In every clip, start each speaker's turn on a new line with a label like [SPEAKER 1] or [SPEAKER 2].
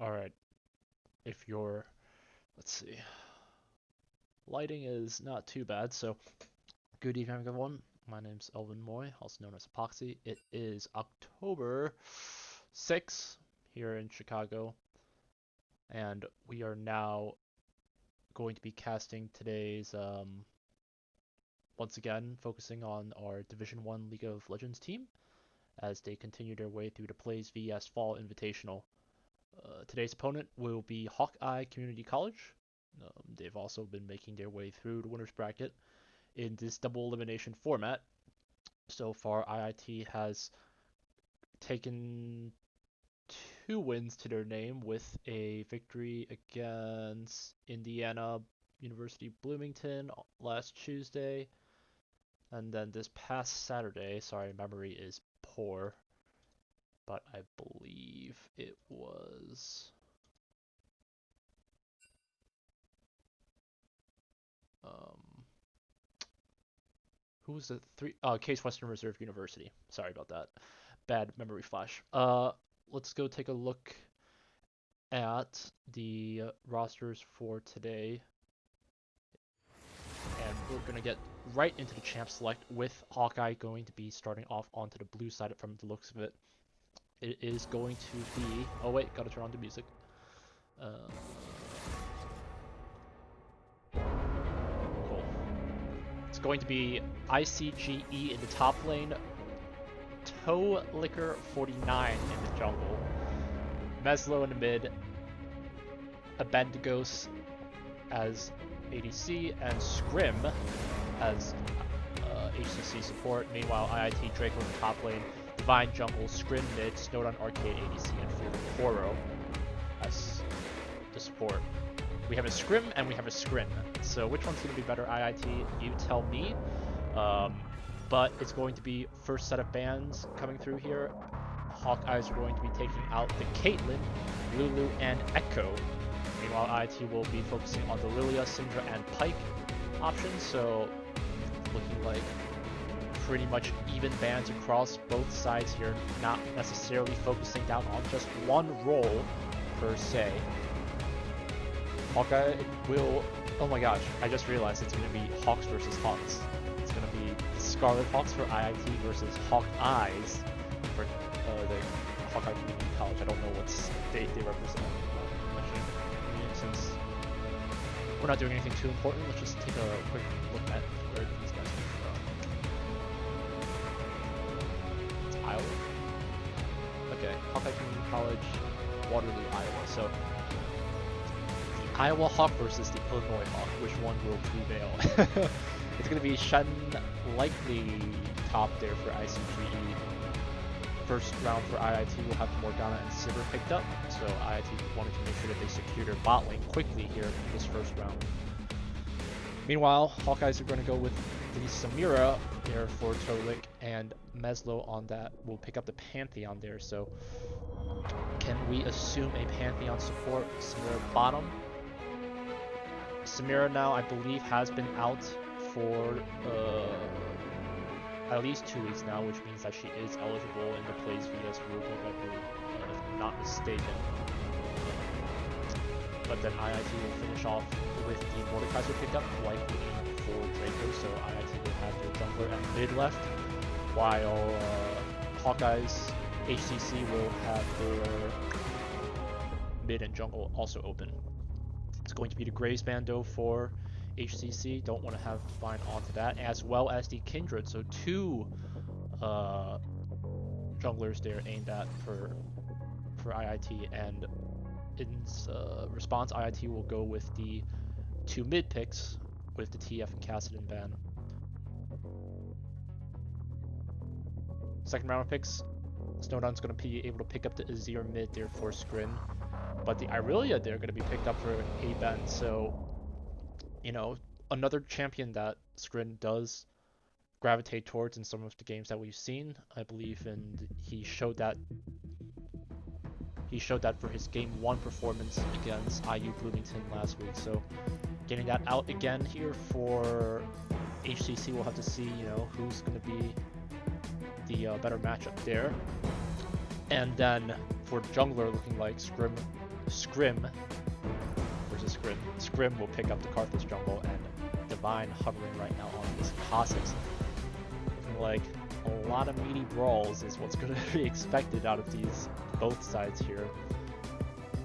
[SPEAKER 1] Alright, if your, let's see, lighting is not too bad, so good evening everyone. My name's Elvin Moy, also known as Epoxy. It is October 6th here in Chicago, and we are now going to be casting today's, once again, focusing on our Div1 League of Legends team as they continue their way through the Plays vs Fall Invitational. Today's opponent will be Hawkeye Community College. They've also been making their way through the winner's bracket in this double elimination format. So far, IIT has taken 2 wins to their name with a victory against Indiana University Bloomington last Tuesday. And then this past Saturday, sorry, memory is poor, but I believe it was who was the three? Case Western Reserve University. Sorry about that. Bad memory flash. Let's go take a look at the rosters for today. And we're going to get right into the champ select with Hawkeye going to be starting off onto the blue side from the looks of it. It is going to be... Oh wait, gotta turn on the music. Cool. It's going to be ICGE in the top lane, Toe Liquor 49 in the jungle, Meslo in the mid, Abendagos as ADC, and Scrim as HCC support. Meanwhile, IIT Draco in the top lane, Divine jungle, Scrim mid, Snowdown Arcade ADC, and Foro as the support. We have a Scrim and we have a Scrim. So which one's going to be better, IIT? You tell me. But it's going to be first set of bans coming through here. Hawkeyes are going to be taking out the Caitlyn, Lulu, and Echo. Meanwhile, IIT will be focusing on the Lilia, Syndra, and Pyke options. So looking like pretty much even bans across both sides here, not necessarily focusing down on just one role per se. Hawkeye will... Oh my gosh, I just realized it's going to be Hawks versus Hawks. It's going to be Scarlet Hawks for IIT versus Hawkeyes for the Hawkeye Community College. I don't know what state they represent. Since we're not doing anything too important, let's just take a quick look at where these guys come from. It's Iowa? Okay, Hawkeye Community College, Waterloo, Iowa. So the Iowa Hawk versus the Illinois Hawk, which one will prevail? It's going to be Shen likely top there for ICGE. First round for IIT will have Morgana and Sivir picked up, so IIT wanted to make sure that they secure their bot lane quickly here in this first round. Meanwhile, Hawkeyes are going to go with the Samira there for Tolik, and Meslo on that will pick up the Pantheon there, so can we assume a Pantheon support? Samira bottom. Samira now, I believe, has been out for at least 2 weeks now, which means that she is eligible in the Plays vs rulebook, I believe, if I'm not mistaken. But then IIT will finish off with the Mordekaiser pickup, likely for Draco, so IIT will have their jungler and mid left, while Hawkeye's HCC will have their mid and jungle also open. It's going to be the Graves Bando for HCC, don't want to have Divine onto that, as well as the Kindred, so 2 junglers there aimed at for IIT, and in response, IIT will go with the 2 mid picks with the TF and Kassadin ban. Second round of picks, Snowdown's going to be able to pick up the Azir mid there for Scrim, but the Irelia they're going to be picked up for a ban, so you know, another champion that Scrin does gravitate towards in some of the games that we've seen, I believe, and he showed that for his Game 1 performance against IU Bloomington last week. So getting that out again here for HCC, we'll have to see, you know, who's going to be the better matchup there. And then for jungler, looking like Scrim Scrim versus Scrim. Scrim will pick up the Karthus jungle, and Divine hovering right now on this Kha'Zix. Looking like a lot of meaty brawls is what's going to be expected out of these both sides here.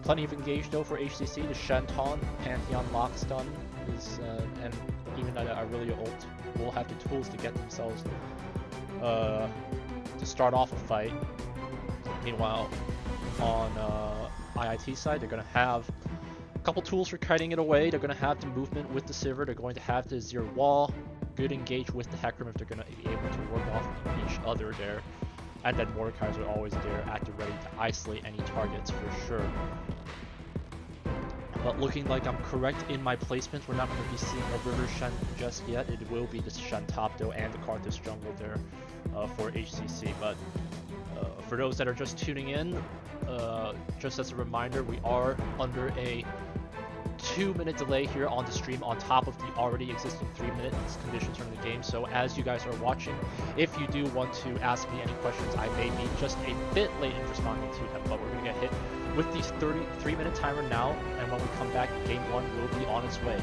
[SPEAKER 1] Plenty of engage though for HCC. The Shenton, Pantheon Lock Stun is, and even Aurelia ult will have the tools to get themselves to start off a fight. Meanwhile, on IIT side, they're going to have a couple tools for kiting it away. They're going to have the movement with the Sivir. They're going to have the Zero Wall. Good engage with the Hecarim if they're going to be able to work off each other there. And then Mordekaiser are always there at the ready to isolate any targets for sure. But looking like I'm correct in my placement, we're not going to be seeing a River Shen just yet. It will be the Shen top though and the Karthus jungle there for HCC. But for those that are just tuning in, just as a reminder, we are under a 2-minute delay here on the stream on top of the already existing 3-minute conditions from the game. So as you guys are watching, if you do want to ask me any questions, I may be just a bit late in responding to them, but we're going to get hit with the 3-minute timer now, and when we come back, game 1 will be on its way.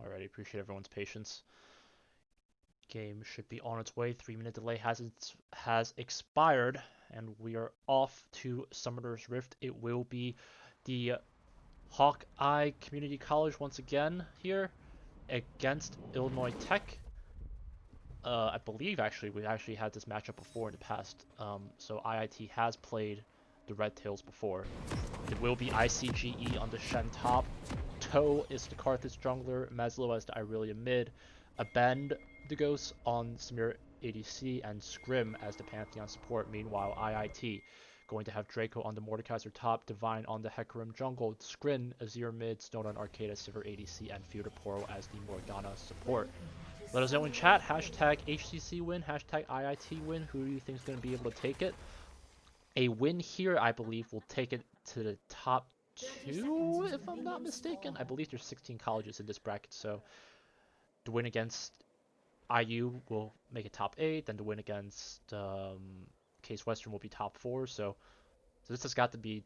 [SPEAKER 1] Alrighty, appreciate everyone's patience. Game should be on its way. 3-minute delay has expired, and we are off to Summoner's Rift. It will be the Hawkeye Community College once again here against Illinois Tech. I believe actually we actually had this matchup before in the past. So IIT has played the red tails before. It will be ICGE on the Shen top. Toe is the Karthus jungler, Meslo as the Irelia mid, Abend the Ghost on Samir ADC, and Scrim as the Pantheon support. Meanwhile, IIT going to have Draco on the Mordekaiser top, Divine on the Hecarim jungle, Scrin, Azir mid, Snowdown Arcade as Sivir ADC, and Feudaporo as the Morgana support. Let us know in chat, hashtag HCC win, hashtag IIT win, who do you think is going to be able to take it? A win here, I believe, will take it to the top 2, if I'm not mistaken. I believe there's 16 colleges in this bracket, so the win against IU will make it top 8, then the win against Case Western will be top 4, so this has got to be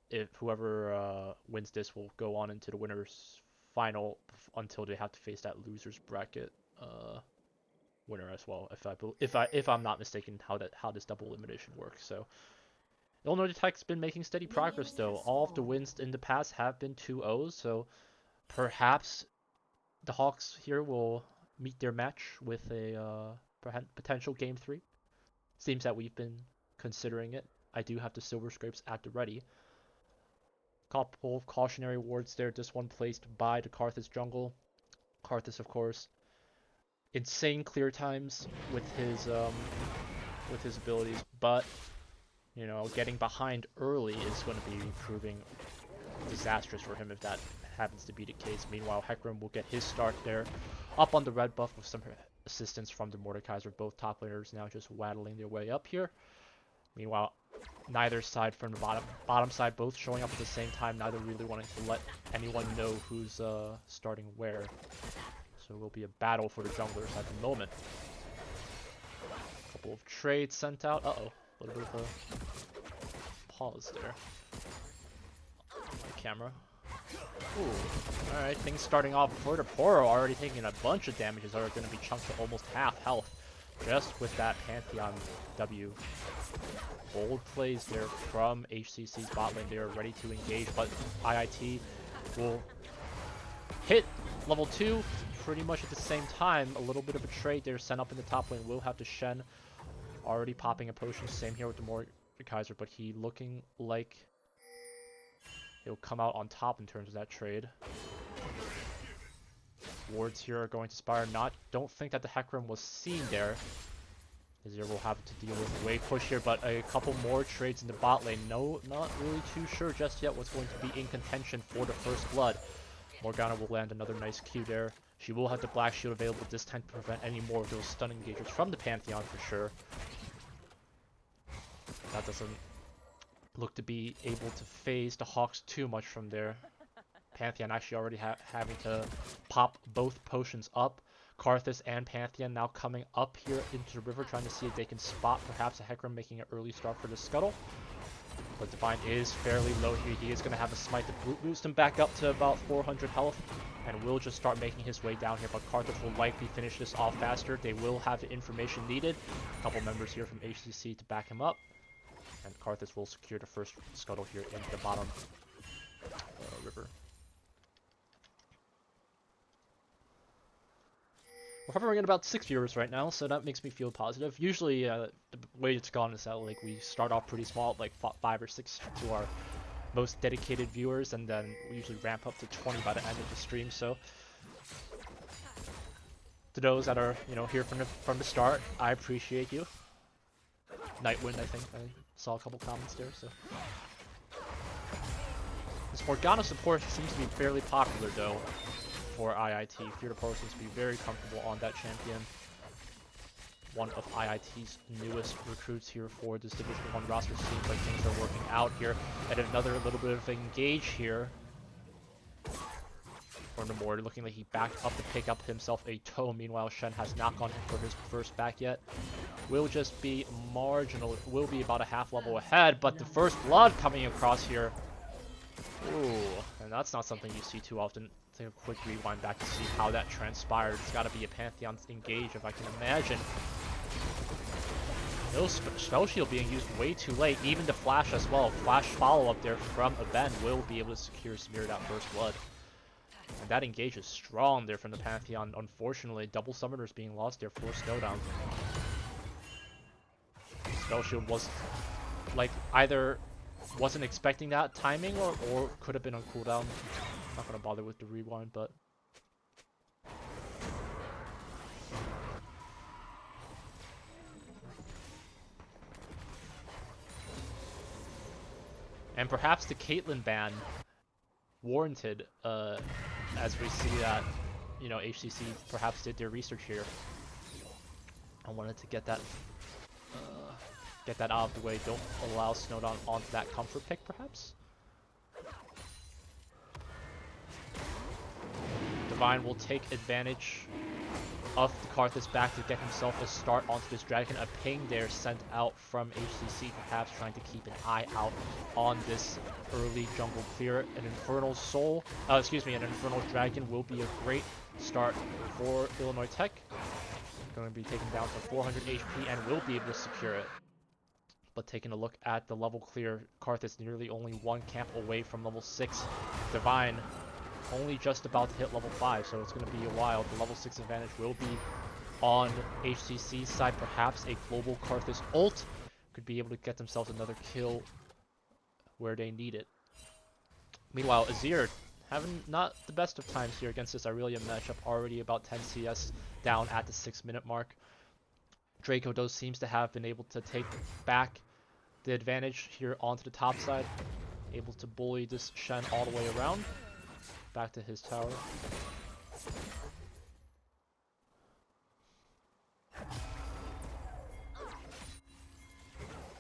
[SPEAKER 1] if whoever wins this will go on into the winners final until they have to face that losers bracket winner as well, if I'm not mistaken how this double elimination works. So Illinois Tech's been making steady progress though. All of the wins in the past have been 2-0s, so perhaps the Hawks here will meet their match with a potential game 3. Seems that we've been considering it. I do have the Silver Scrapes at the ready. Couple of cautionary wards there. This one placed by the Karthus jungle. Karthus, of course, insane clear times with his abilities, but you know, getting behind early is going to be proving disastrous for him if that happens to be the case. Meanwhile, Hecarim will get his start there, up on the red buff with some assistance from the Mordekaiser. Both top laners now just waddling their way up here. Meanwhile, neither side from the bottom side both showing up at the same time, neither really wanting to let anyone know who's starting where. So it will be a battle for the junglers at the moment. Couple of trades sent out. Uh-oh, a little bit of a pause there. My camera. Ooh, alright, things starting off for the Poro, already taking a bunch of damages, are going to be chunked to almost half health just with that Pantheon W. Bold plays there from HCC's bot lane. They are ready to engage, but IIT will hit level 2 pretty much at the same time. A little bit of a trade there sent up in the top lane. Will have the Shen already popping a potion. Same here with the Mordekaiser, but he looking like he'll come out on top in terms of that trade. Wards here are going to Spire. Don't think that the Hecarim was seen there. Azir will have to deal with a wave push here, but a couple more trades in the bot lane. No, not really too sure just yet what's going to be in contention for the first blood. Morgana will land another nice Q there. She will have the Black Shield available this time to prevent any more of those stun engagers from the Pantheon for sure. That doesn't look to be able to phase the Hawks too much from there. Pantheon actually already having to pop both potions up. Karthus and Pantheon now coming up here into the river, trying to see if they can spot perhaps a Hecarim making an early start for the Scuttle. But Divine is fairly low here. He is going to have a smite to boost him back up to about 400 health, and will just start making his way down here. But Karthus will likely finish this off faster. They will have the information needed. A couple members here from HCC to back him up. And Karthus will secure the first Scuttle here in the bottom river. We're hovering at about 6 viewers right now, so that makes me feel positive. Usually, the way it's gone is that like we start off pretty small, like 5 or 6 to our most dedicated viewers, and then we usually ramp up to 20 by the end of the stream. So, to those that are here from the start, I appreciate you. Nightwind, I think I saw a couple comments there. So, this Morgana support seems to be fairly popular though. For IIT, Feudaporo seems to be very comfortable on that champion. One of IIT's newest recruits here for this Division 1 roster. Seems like things are working out here. And another little bit of engage here for Namor, looking like he backed up to pick up himself a toe. Meanwhile, Shen has not gone in for his first back yet. Will just be marginal. Will be about a half level ahead, but the first blood coming across here. Ooh, and that's not something you see too often. Take a quick rewind back to see how that transpired. It's got to be a Pantheon engage, if I can imagine. No spell shield being used way too late. Even the flash as well. Flash follow-up there from Aben will be able to secure Smear that first blood. And that engage is strong there from the Pantheon. Unfortunately, double summoners being lost there for Snowdown. Spell shield was like either wasn't expecting that timing or could have been on cooldown. Not gonna bother with the rewind, but and perhaps the Caitlyn ban warranted, as we see that, you know, HCC perhaps did their research here. I wanted to get that out of the way. Don't allow Snowdown onto that comfort pick, perhaps. Divine will take advantage of the Karthus back to get himself a start onto this dragon. A ping there sent out from HCC, perhaps trying to keep an eye out on this early jungle clear. An Infernal Soul, an Infernal Dragon will be a great start for Illinois Tech. Going to be taken down to 400 HP and will be able to secure it. But taking a look at the level clear, Karthus nearly only one camp away from level 6. Divine only just about to hit level 5, so it's going to be a while. The level 6 advantage will be on HCC's side. Perhaps a global Karthus ult could be able to get themselves another kill where they need it. Meanwhile, Azir having not the best of times here against this Irelia matchup, already about 10 CS down at the 6-minute mark. Draco, though, seems to have been able to take back the advantage here onto the top side, able to bully this Shen all the way around. Back to his tower.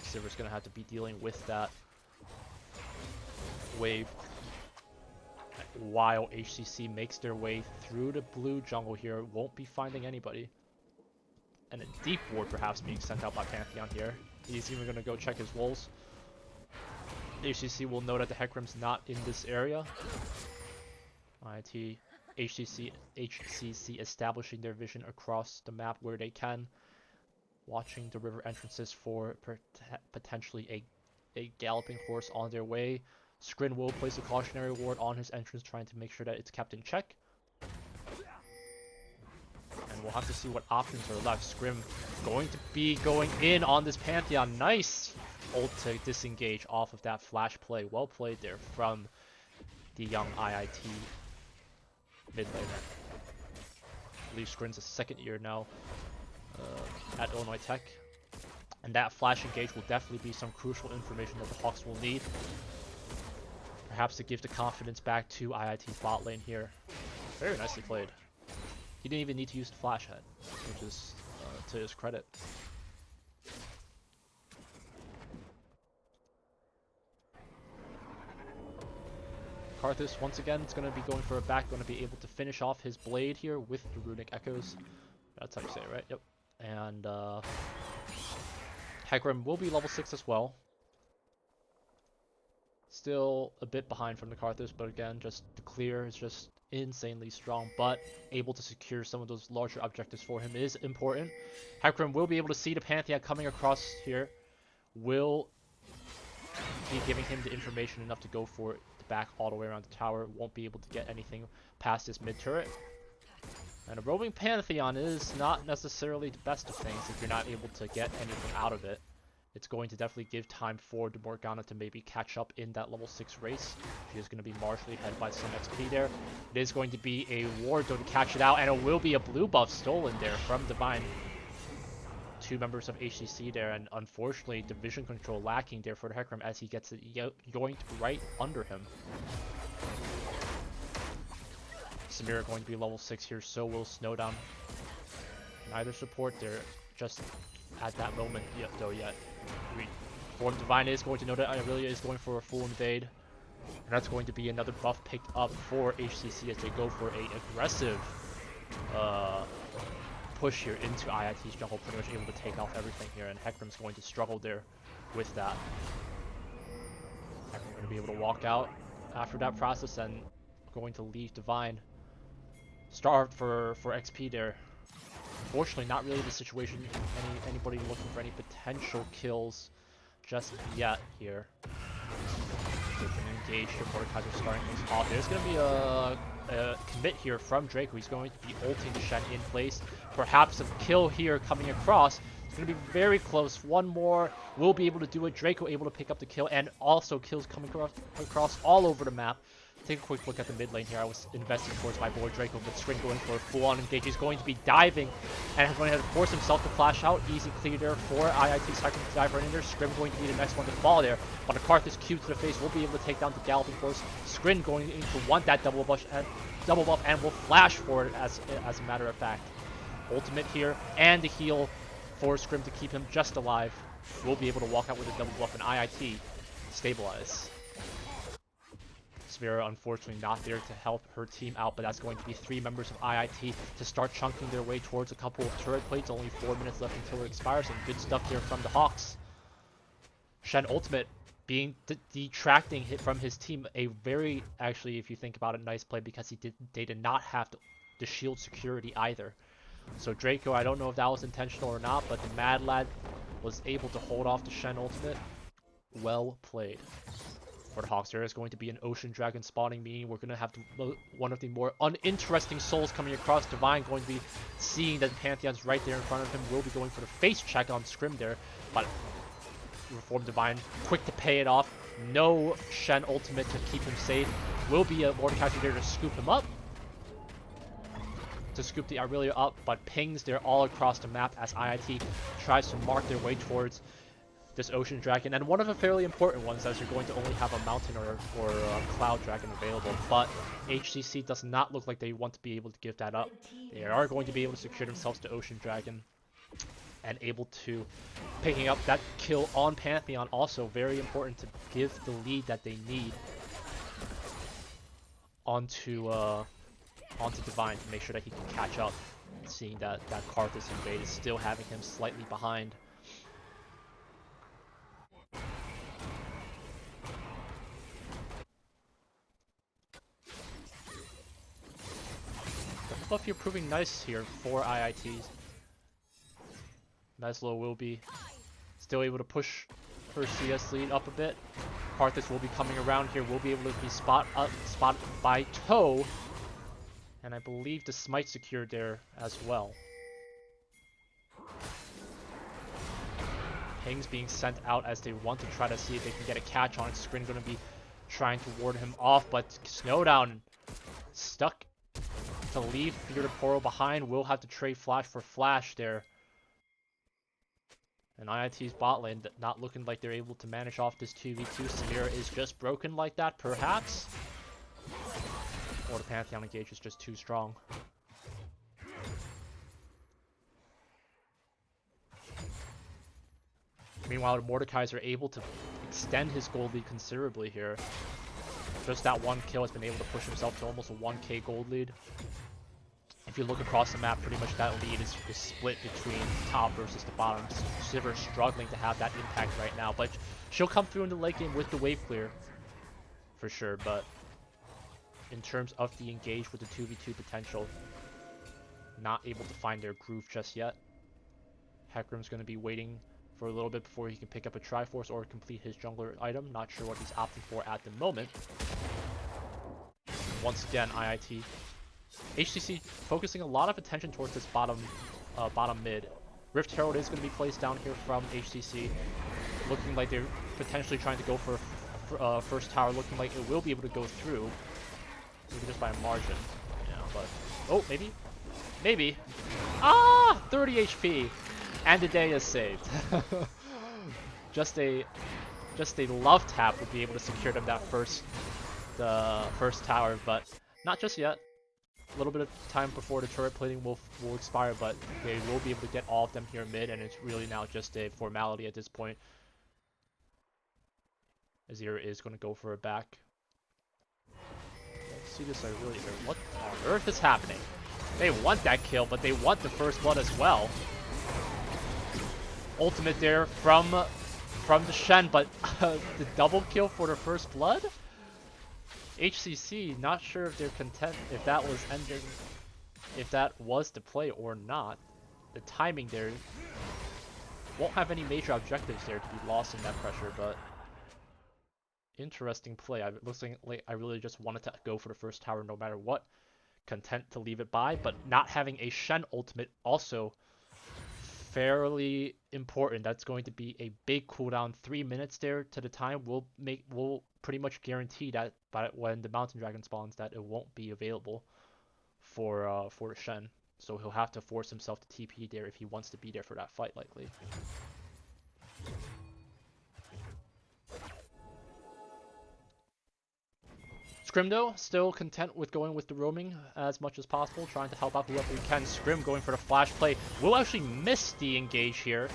[SPEAKER 1] Silver's gonna have to be dealing with that wave while HCC makes their way through the blue jungle here. Won't be finding anybody. And a deep ward perhaps being sent out by Pantheon here. He's even gonna go check his wolves. HCC will know that the Hecarim's not in this area. HCC establishing their vision across the map where they can, watching the river entrances for potentially a galloping horse on their way. Skrin will place a cautionary ward on his entrance, trying to make sure that it's kept in check. And we'll have to see what options are left. Skrim going to be going in on this Pantheon. Nice ult to disengage off of that flash play. Well played there from the young IIT mid laner. I believe Skrin's a second year now at Illinois Tech. And that flash engage will definitely be some crucial information that the Hawks will need. Perhaps to give the confidence back to IIT's bot lane here. Very nicely played. He didn't even need to use the flash head, which is to his credit. Karthus, once again, is going to be going for a back, going to be able to finish off his blade here with the Runic Echoes. That's how you say it, right? Yep. And Hecarim will be level 6 as well. Still a bit behind from the Karthus, but again, just the clear is just insanely strong, but able to secure some of those larger objectives for him is important. Hecarim will be able to see the Pantheon coming across here. Will be giving him the information enough to go for it. Back all the way around the tower. Won't be able to get anything past this mid turret. And a roving Pantheon is not necessarily the best of things if you're not able to get anything out of it. It's going to definitely give time for the Morgana to maybe catch up in that level 6 race. She is going to be marginally ahead by some XP there. It is going to be a ward though to catch it out, and it will be a blue buff stolen there from Divine. Two members of HCC there, and unfortunately the vision control lacking there for the Hecarim as he gets it yoinked right under him. Samira going to be level 6 here, so will Snowdown. Neither support there just at that moment yet. Form Divine is going to know that Irelia is going for a full invade. And that's going to be another buff picked up for HCC as they go for a aggressive push here into IIT's jungle, pretty much able to take off everything here, and Hecarim's going to struggle there with that. Hecarim's going to be able to walk out after that process and going to leave Divine starved for XP there. Unfortunately, not really the situation. Anybody looking for any potential kills just yet here. They can engage here. Mordekaiser starting things off. There's going to be a commit here from Draco. He's going to be ulting the Shen in place. Perhaps a kill here coming across. It's going to be very close. One more will be able to do it. Draco able to pick up the kill, and also kills coming across all over the map. Take a quick look at the mid lane here. I was investing towards my boy Draco, but Scrin going for a full-on engage. He's going to be diving, and he's going to have to force himself to flash out. Easy clear there for IIT. Cycling to dive right in there. Scrim going to be the next one to fall there, but a Karthus Q to the face will be able to take down the Galloping Horse. Scrin going to want that double buff and will flash for it as a matter of fact. Ultimate here, and the heal for Scrim to keep him just alive. Will be able to walk out with a double buff and IIT stabilize. Sphera unfortunately not there to help her team out, but that's going to be 3 members of IIT to start chunking their way towards a couple of turret plates. Only 4 minutes left until it expires, and good stuff here from the Hawks. Shen ultimate being detracting hit from his team. A very, actually, if you think about it, nice play, because they did not have the shield security either. So Draco, I don't know if that was intentional or not, but the Mad Lad was able to hold off the Shen ultimate. Well played. For the Hawks, there is going to be an Ocean Dragon spawning, meaning we're going to have one of the more uninteresting souls coming across. Divine going to be seeing that Pantheon's right there in front of him, will be going for the face check on Scrim there, but Reformed Divine quick to pay it off. No Shen ultimate to keep him safe. Will be a Mordekaiser there to scoop him up. To scoop the Aurelia up, but pings there all across the map as IIT tries to mark their way towards this Ocean Dragon, and one of the fairly important ones, as you're going to only have a Mountain or a Cloud Dragon available, but HCC does not look like they want to be able to give that up. They are going to be able to secure themselves to Ocean Dragon, and able to picking up that kill on Pantheon, also very important to give the lead that they need onto Divine to make sure that he can catch up, seeing that Karthus invade is still having him slightly behind. The buff here proving nice here for IITs. Meslo will be still able to push her CS lead up a bit. Karthus will be coming around here, will be able to be spotted by Toe. And I believe the smite secured there as well. Pings being sent out as they want to try to see if they can get a catch on it. Scrin going to be trying to ward him off, but Snowdown stuck to leave Fear to Poro behind. Will have to trade Flash for Flash there. And IIT's bot lane not looking like they're able to manage off this 2v2. Samira is just broken like that, perhaps. Or the Pantheon engage is just too strong. Meanwhile, the Mordekaiser are able to extend his gold lead considerably here. Just that one kill has been able to push himself to almost a 1k gold lead. If you look across the map, pretty much that lead is split between the top versus the bottom. Sivir struggling to have that impact right now, but she'll come through in the late game with the wave clear for sure. But in terms of the engage with the 2v2 potential, not able to find their groove just yet. Hecarim's going to be waiting for a little bit before he can pick up a Triforce or complete his jungler item. Not sure what he's opting for at the moment. Once again, IIT. HCC focusing a lot of attention towards this bottom mid. Rift Herald is going to be placed down here from HCC. Looking like they're potentially trying to go for first tower. Looking like it will be able to go through. Maybe just by a margin. Yeah, but... Oh, maybe? Maybe. Ah! 30 HP! And the day is saved. Just a love tap would be able to secure them that the first tower, but not just yet. A little bit of time before the turret plating will expire, but they will be able to get all of them here mid, and it's really now just a formality at this point. Azir is going to go for a back. Let's see this. What on earth is happening? They want that kill, but they want the first blood as well. Ultimate there from the Shen, but the double kill for the first blood? HCC, not sure if they're content if that was the play or not. The timing there won't have any major objectives there to be lost in that pressure, but interesting play. It looks like I really just wanted to go for the first tower no matter what. Content to leave it by, but not having a Shen ultimate also fairly important. That's going to be a big cooldown. 3 minutes there to the time will pretty much guarantee that when the Mountain Dragon spawns that it won't be available for Shen. So he'll have to force himself to TP there if he wants to be there for that fight, likely. Scrim, though, still content with going with the roaming as much as possible, trying to help out whoever he can. Scrim going for the flash play. Will actually miss the engage here.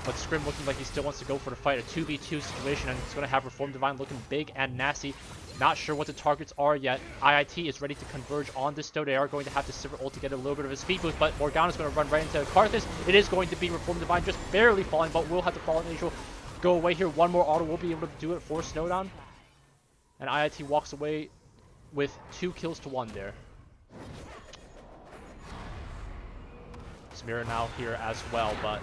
[SPEAKER 1] But Scrim looking like he still wants to go for the fight. A 2v2 situation, and he's going to have Reform Divine looking big and nasty. Not sure what the targets are yet. IIT is ready to converge on this, though. They are going to have to Sivir ult to get a little bit of a speed boost, but Morgana's going to run right into Karthus. It is going to be Reform Divine just barely falling, but will have to fall in Angel. Go away here. One more auto will be able to do it for Snowdown. And IIT walks away with 2 kills to 1 there. Samira now here as well, but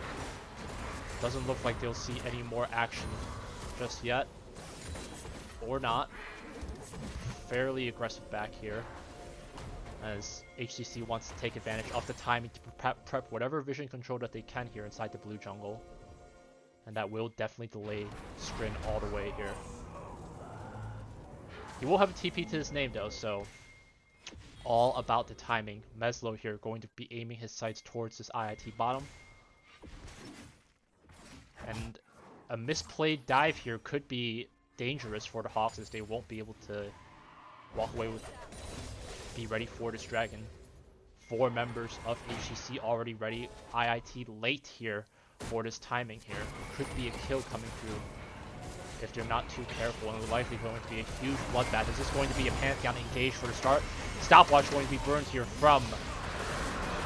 [SPEAKER 1] doesn't look like they'll see any more action just yet. Or not. Fairly aggressive back here, as HCC wants to take advantage of the timing to prep whatever vision control that they can here inside the blue jungle. And that will definitely delay Scrin all the way here. He will have a TP to his name though, so all about the timing. Meslo here going to be aiming his sights towards this IIT bottom. And a misplayed dive here could be dangerous for the Hawks, as they won't be able to walk away with, be ready for this dragon. 4 members of HCC already ready. IIT late here for this timing here. Could be a kill coming through if they're not too careful, and likely going to be a huge bloodbath. Is this going to be a Pantheon engage for the start? Stopwatch going to be burned here from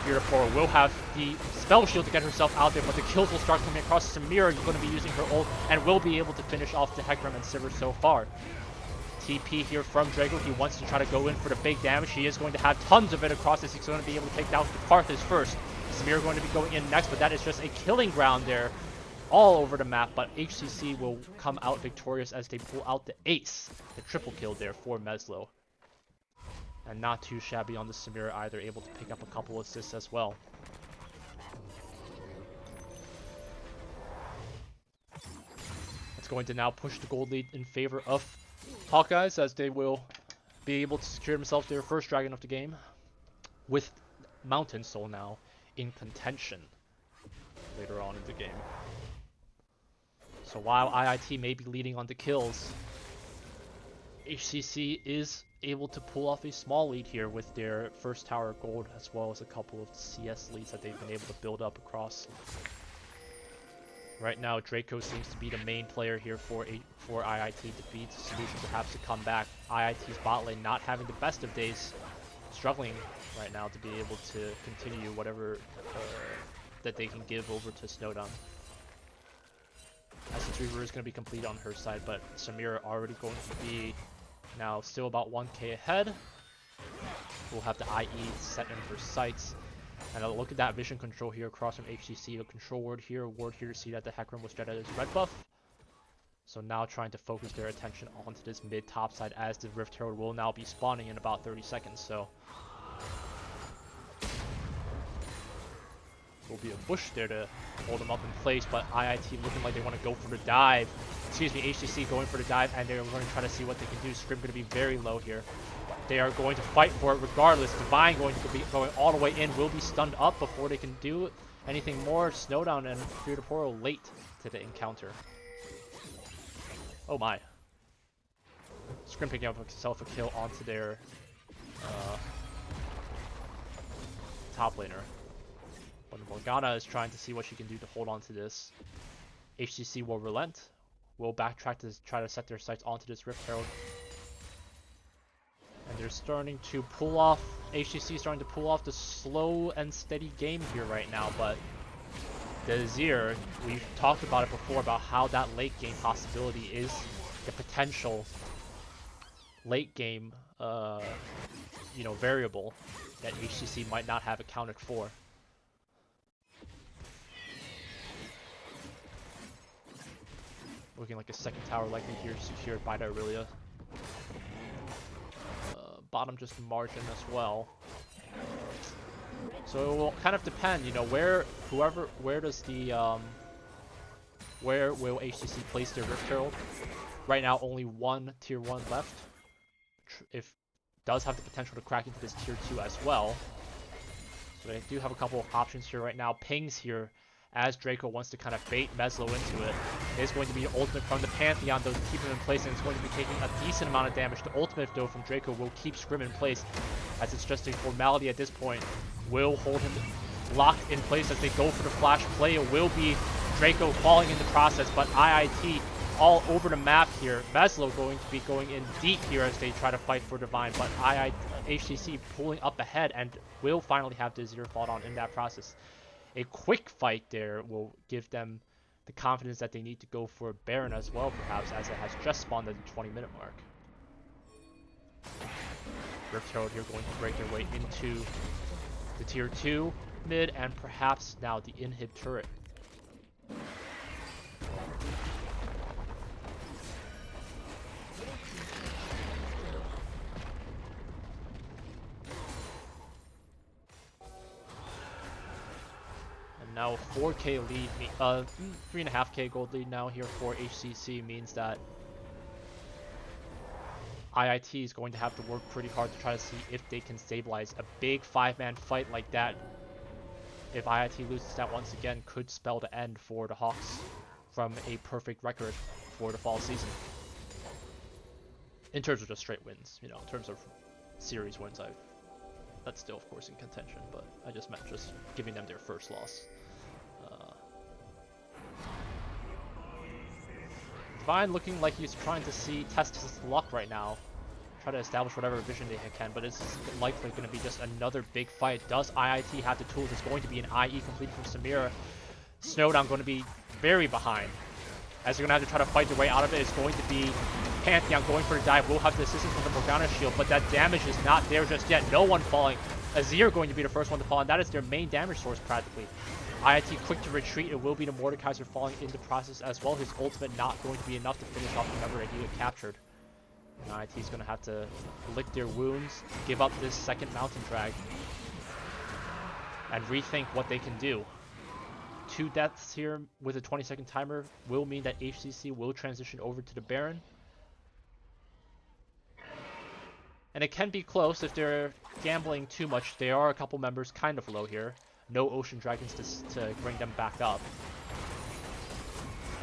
[SPEAKER 1] Beautiful. Will have the spell shield to get herself out there, but the kills will start coming across. Samira is going to be using her ult and will be able to finish off the Hecarim and Sivir so far. TP here from Drago. He wants to try to go in for the big damage. He is going to have tons of it across this. He's going to be able to take down Karthus first. Samira going to be going in next, but that is just a killing ground there all over the map. But HCC will come out victorious as they pull out the ace. The triple kill there for Meslo. And not too shabby on the Samira either, able to pick up a couple assists as well. It's going to now push the gold lead in favor of Hawkeyes, as they will be able to secure themselves their first dragon of the game, with Mountain Soul now in contention later on in the game. So while IIT may be leading on the kills, HCC is able to pull off a small lead here with their first tower gold, as well as a couple of CS leads that they've been able to build up across. Right now, Draco seems to be the main player here for IIT to beat. Solution perhaps to come back. IIT's bot lane not having the best of days, struggling right now to be able to continue whatever that they can give over to Snowdown. Essence Reaver is going to be complete on her side, but Samira already going to be now still about 1k ahead. We'll have the IE set in her sights. And a look at that vision control here across from HCC. The control ward here to see that the Hecarim was dead at his red buff. So now trying to focus their attention onto this mid top side, as the Rift Herald will now be spawning in about 30 seconds. So will be a bush there to hold them up in place, but IIT looking like they want to go for the dive. Excuse me, HCC going for the dive, and they're going to try to see what they can do. Scrim going to be very low here. They are going to fight for it regardless. Divine going to be going all the way in, will be stunned up before they can do anything more. Snowdown and Beautiful late to the encounter. Oh my. Scrim picking up himself a kill onto their top laner. But Morgana is trying to see what she can do to hold on to this. HCC will relent. Will backtrack to try to set their sights onto this Rift Herald. And they're starting to pull off, HCC is starting to pull off the slow and steady game here right now, but the Azir, we've talked about it before, about how that late game possibility is the potential late game, variable that HCC might not have accounted for. Looking like a second tower likely here secured by the Aurelia. Bottom just margin as well. So it will kind of depend, you know, where does the where will HCC place their Rift Herald? Right now, only one tier 1 left. If does have the potential to crack into this tier 2 as well. So they do have a couple of options here right now. Pings here, as Draco wants to kind of bait Meslo into it. It's going to be ultimate from the Pantheon, though, to keep him in place, and it's going to be taking a decent amount of damage. The ultimate, though, from Draco will keep Scrim in place, as it's just a formality at this point. Will hold him locked in place as they go for the flash play. It will be Draco falling in the process, but IIT all over the map here. Meslo going to be going in deep here as they try to fight for Divine, but HCC pulling up ahead and will finally have the Azir fall down in that process. A quick fight there will give them the confidence that they need to go for Baron as well, perhaps, as it has just spawned at the 20-minute mark. Rift Herald here going to break their way into the tier 2 mid, and perhaps now the inhib turret. Now 4k lead, 3.5k gold lead now here for HCC means that IIT is going to have to work pretty hard to try to see if they can stabilize a big 5-man fight like that. If IIT loses that once again, could spell the end for the Hawks from a perfect record for the fall season. In terms of just straight wins, you know, in terms of series wins, that's still of course in contention, but I just meant just giving them their first loss. Divine looking like he's trying to test his luck right now. Try to establish whatever vision they can, but it's likely going to be just another big fight. Does IIT have the tools? It's going to be an IE completed from Samira. Snowdown going to be very behind, as they're going to have to try to fight their way out of it. It's going to be Pantheon going for the dive. Will have the assistance from the Morgana shield, but that damage is not there just yet. No one falling. Azir going to be the first one to fall, and that is their main damage source practically. IIT quick to retreat. It will be the Mordekaiser falling in the process as well. His ultimate not going to be enough to finish off the member that he get captured. And IIT is going to have to lick their wounds, give up this second mountain drag, and rethink what they can do. 2 deaths here with a 20-second timer will mean that HCC will transition over to the Baron. And it can be close if they're gambling too much. There are a couple members kind of low here. No Ocean Dragons to bring them back up.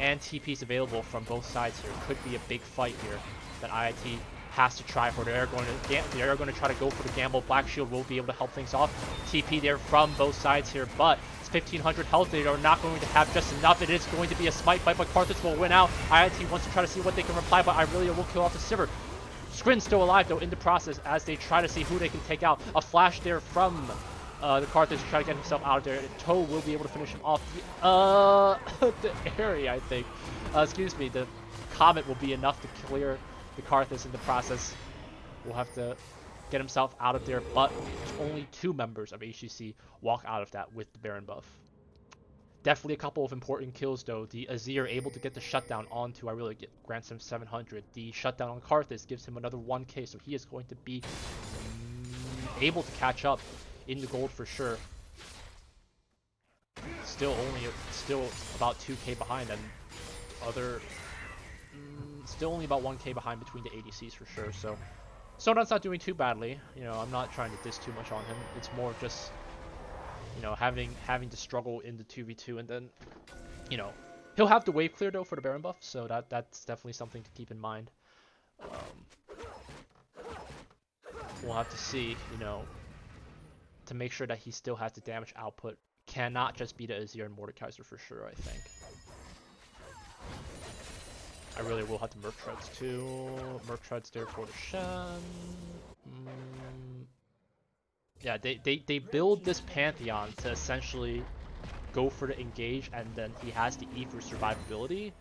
[SPEAKER 1] And TP's available from both sides here. Could be a big fight here that IIT has to try for. They are going to try to go for the gamble. Black Shield will be able to help things off. TP there from both sides here, but it's 1500 health. They are not going to have just enough. It is going to be a smite fight, but Carthage will win out. IIT wants to try to see what they can reply, but Irelia will kill off the Sivir. Scrin's still alive though in the process as they try to see who they can take out. A flash there from the Carthage to try to get himself out of there. Toe will be able to finish him off. The area, I think. Excuse me, the Comet will be enough to clear the Carthage in the process. Will have to get himself out of there, but only 2 members of HCC walk out of that with the Baron buff. Definitely a couple of important kills though. The Azir able to get the shutdown onto Irelia, grants him 700. The shutdown on Carthage gives him another 1k, so he is going to be able to catch up in the gold for sure. Still about 2k behind, and still only about 1k behind between the ADCs for sure. So Snowdown's not doing too badly. You know, I'm not trying to diss too much on him. It's more just, you know, having to struggle in the 2v2, and then, you know, he'll have the wave clear though for the Baron buff, so that's definitely something to keep in mind. We'll have to see, you know, to make sure that he still has the damage output. Cannot just be the Azir and Mordekaiser for sure, I think. I really will have to Merc Treads too. Merc Treads there for the Shen. Yeah, they build this Pantheon to essentially go for the engage, and then he has the E for survivability.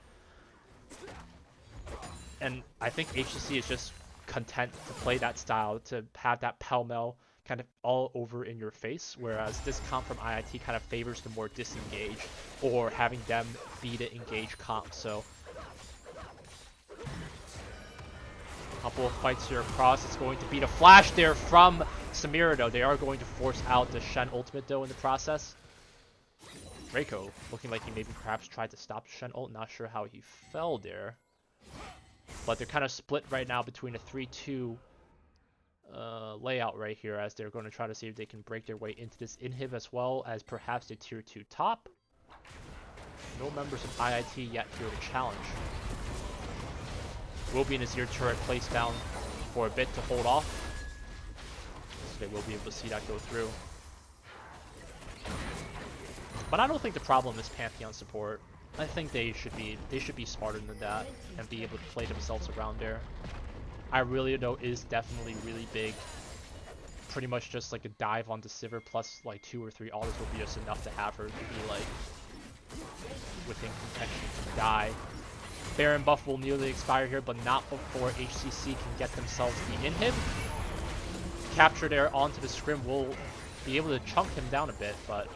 [SPEAKER 1] And I think HCC is just content to play that style, to have that pell-mell kind of all over in your face, whereas this comp from IIT kind of favors the more disengage, or having them be the engage comp. So Couple of fights here across. It's going to be the flash there from Samira, though. They are going to force out the Shen ultimate, though, in the process. Draco looking like he maybe perhaps tried to stop the Shen ult. Not sure how he fell there. But they're kind of split right now between a 3-2 layout right here, as they're going to try to see if they can break their way into this inhib, as well as perhaps the tier 2 top. No members of IIT yet here to challenge. Will be in his ear turret placed down for a bit to hold off. So they will be able to see that go through. But I don't think the problem is Pantheon support. I think they should be smarter than that and be able to play themselves around there. Irelia, though, is definitely really big. Pretty much just like a dive onto Sivir plus like 2 or 3 autos will be just enough to have her to be like within contention to die. Baron buff will nearly expire here, but not before HCC can get themselves the inhib. Capture there onto the scrim will be able to chunk him down a bit, but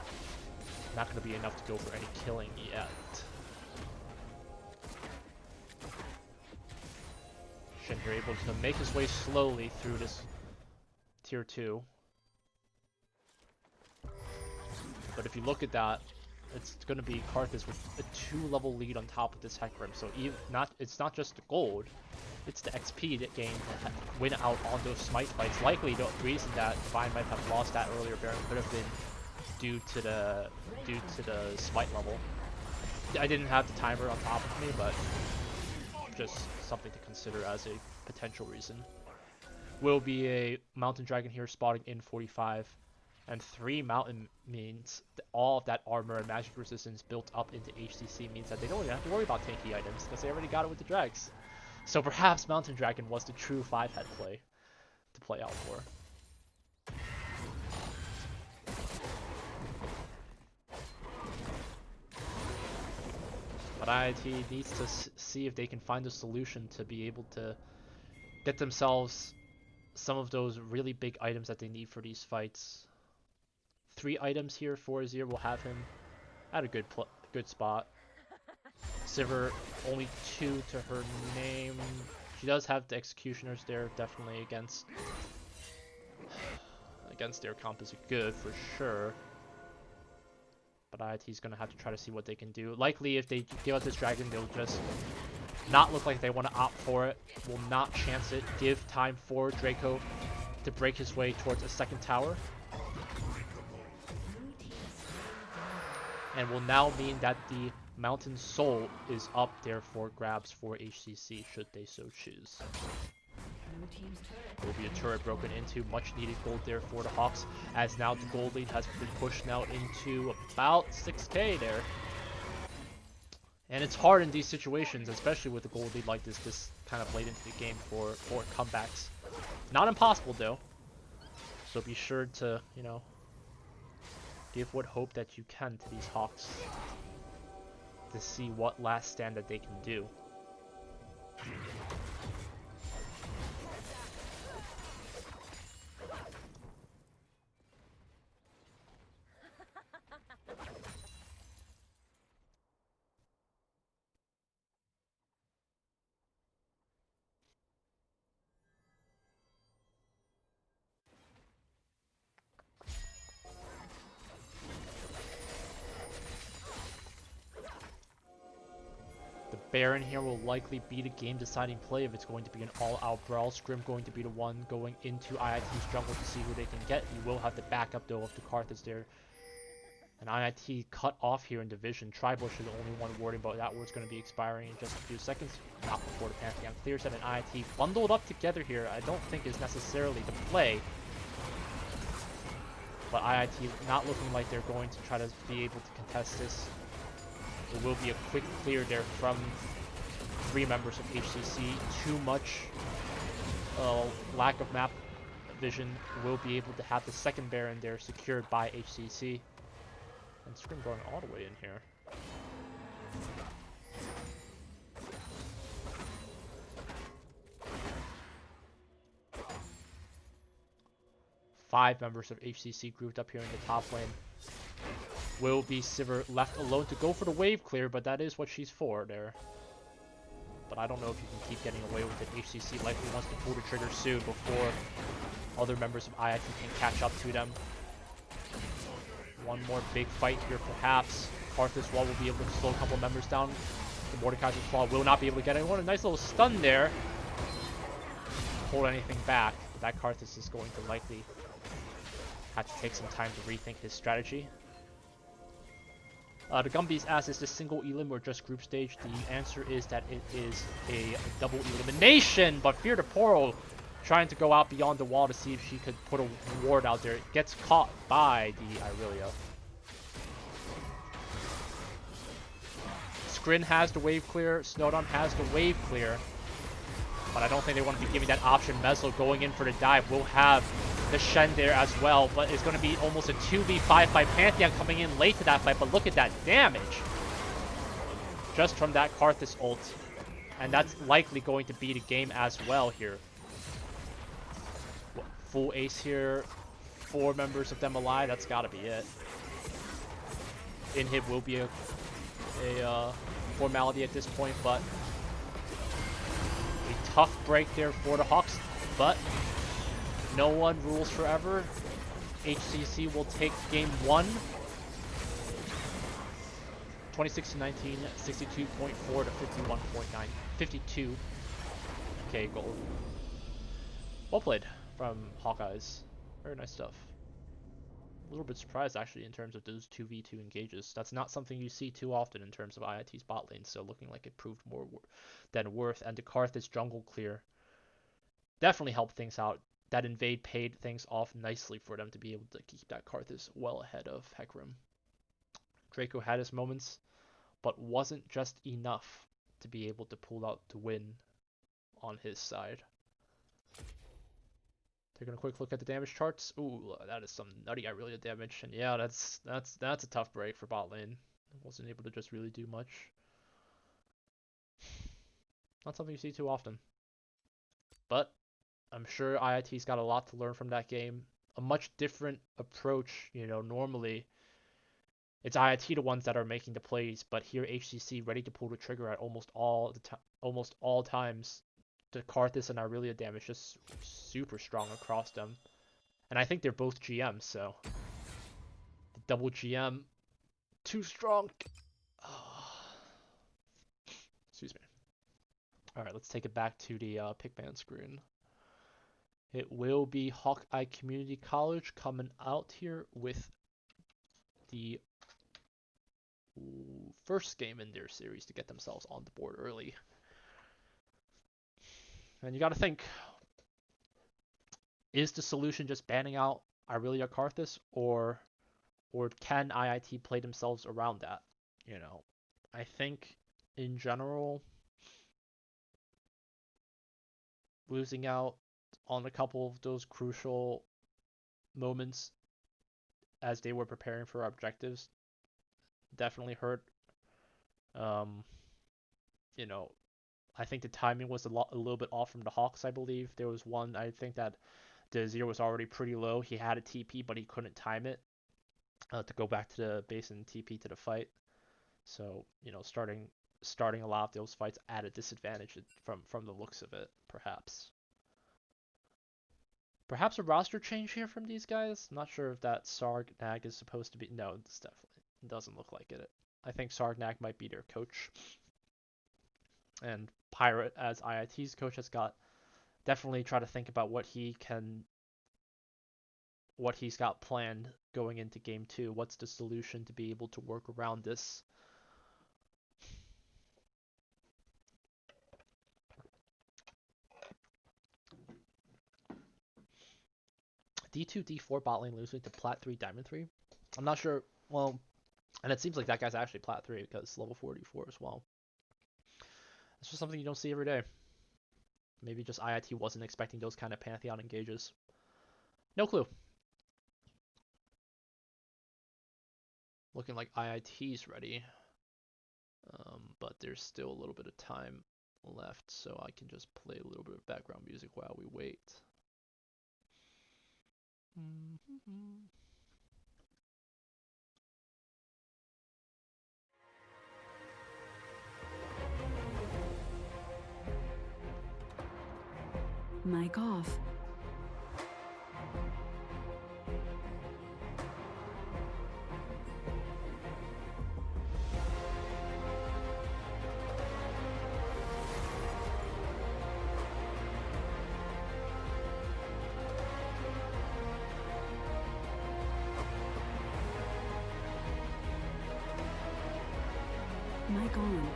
[SPEAKER 1] not going to be enough to go for any killing yet. Shen here able to make his way slowly through this tier 2. But if you look at that, it's going to be Karthus with a 2-level lead on top of this Hecarim. So it's not just the gold, it's the XP that gained to win out on those smite fights. Likely the reason that Divine might have lost that earlier Baron could have been due to the smite level. I didn't have the timer on top of me, but just something to consider as a potential reason. Will be a Mountain Dragon here spotting in 45. And 3 mountain means all of that armor and magic resistance built up into HCC means that they don't even have to worry about tanky items because they already got it with the drags. So perhaps Mountain Dragon was the true 5-head play to play out for. But IIT needs to see if they can find a solution to be able to get themselves some of those really big items that they need for these fights. 3 items here for Azir will have him at a good spot. Sivir only 2 to her name. She does have the Executioners there, definitely against their comp is good for sure. But IIT's gonna have to try to see what they can do. Likely if they give out this dragon, they'll just not look like they want to opt for it. Will not chance it. Give time for Draco to break his way towards a second tower. And will now mean that the Mountain Soul is up there for grabs for HCC should they so choose. There will be a turret broken into, much needed gold there for the Hawks, as now the gold lead has been pushed now into about 6k there. And it's hard in these situations, especially with a gold lead like this kind of late into the game for comebacks. Not impossible though, so be sure to, you know, give what hope that you can to these Hawks to see what last stand that they can do. 'The Baron here will likely be the game-deciding play if it's going to be an all-out brawl. Scrim going to be the one going into IIT's jungle to see who they can get. You will have the backup though of the Karthus there. And IIT cut off here in division. Tribush is the only one worried about that ward's going to be expiring in just a few seconds. Not before the Pantheon clears it, and IIT bundled up together here I don't think is necessarily the play. But IIT not looking like they're going to try to be able to contest this. There will be a quick clear there from 3 members of HCC. Too much lack of map vision. Will be able to have the second Baron there secured by HCC. And Scrim going all the way in here. Five members of HCC grouped up here in the top lane. Will be Sivir left alone to go for the wave clear, but that is what she's for there. but I don't know if you can keep getting away with it. HCC likely wants to pull the trigger soon before other members of IIT can catch up to them. One more big fight here, perhaps. Karthus Wall will be able to slow a couple members down. The Mordekaiser's Claw will not be able to get anyone. A nice little stun there. Hold anything back. That Karthus is going to likely have to take some time to rethink his strategy. The Gumby's asks, is this single elim or just group stage? The answer is that it is a double elimination, but Fear the Portal trying to go out beyond the wall to see if she could put a ward out there. It gets caught by the Irelia. Skrin has the wave clear, Snowdon has the wave clear, but I don't think they want to be giving that option. Meslo going in for the dive will have the Shen there as well, but it's going to be almost a 2v5 by Pantheon coming in late to that fight, but look at that damage just from that Karthus ult, and that's likely going to be the game as well here. Full ace here, 4 members of them alive, that's got to be it. Inhib will be a formality at this point, but a tough break there for the Hawks, but no one rules forever. HCC will take game 1. 26-19, 62.4 to 51.9, 52. Okay, goal. Well played from Hawkeyes. Very nice stuff. A little bit surprised actually in terms of those 2v2 engages. That's not something you see too often in terms of IIT's bot lane, so looking like it proved more than worth. And the Karthus jungle clear definitely helped things out. That invade paid things off nicely for them to be able to keep that Karthus well ahead of Hecarim. Draco had his moments, but wasn't just enough to be able to pull out the win on his side. Taking a quick look at the damage charts. Ooh, that is some nutty Irelia damage, and yeah, that's a tough break for bot lane. Wasn't able to just really do much. Not something you see too often, but I'm sure IIT's got a lot to learn from that game. A much different approach, you know. Normally, it's IIT the ones that are making the plays, but here HCC ready to pull the trigger at almost all times. The Karthus and Irelia damage just super strong across them, and I think they're both GMs, so the double GM too strong. Excuse me. All right, let's take it back to the pickman screen. It will be Hawkeye Community College coming out here with the first game in their series to get themselves on the board early. And you got to think, is the solution just banning out Irelia Karthus, or can IIT play themselves around that? You know, I think in general, losing out on a couple of those crucial moments as they were preparing for objectives definitely hurt. You know, I think the timing was a little bit off from the Hawks, I believe. There was one, I think that the Zero was already pretty low. He had a TP, but he couldn't time it to go back to the base and TP to the fight. So, you know, starting a lot of those fights at a disadvantage from the looks of it, perhaps. Perhaps a roster change here from these guys? I'm not sure if that Sargnag is supposed to be... No, it's definitely... It doesn't look like it. I think Sargnag might be their coach. And Pirate, as IIT's coach, has got... Definitely try to think about what he's got planned going into Game 2. What's the solution to be able to work around this? D2, D4 bot lane losing to Plat 3, Diamond 3. I'm not sure. Well, and it seems like that guy's actually Plat 3 because level 44 as well. It's just something you don't see every day. Maybe just IIT wasn't expecting those kind of Pantheon engages. No clue. Looking like IIT's ready. But there's still a little bit of time left, so I can just play a little bit of background music while we wait.
[SPEAKER 2] Mic off. Mic on.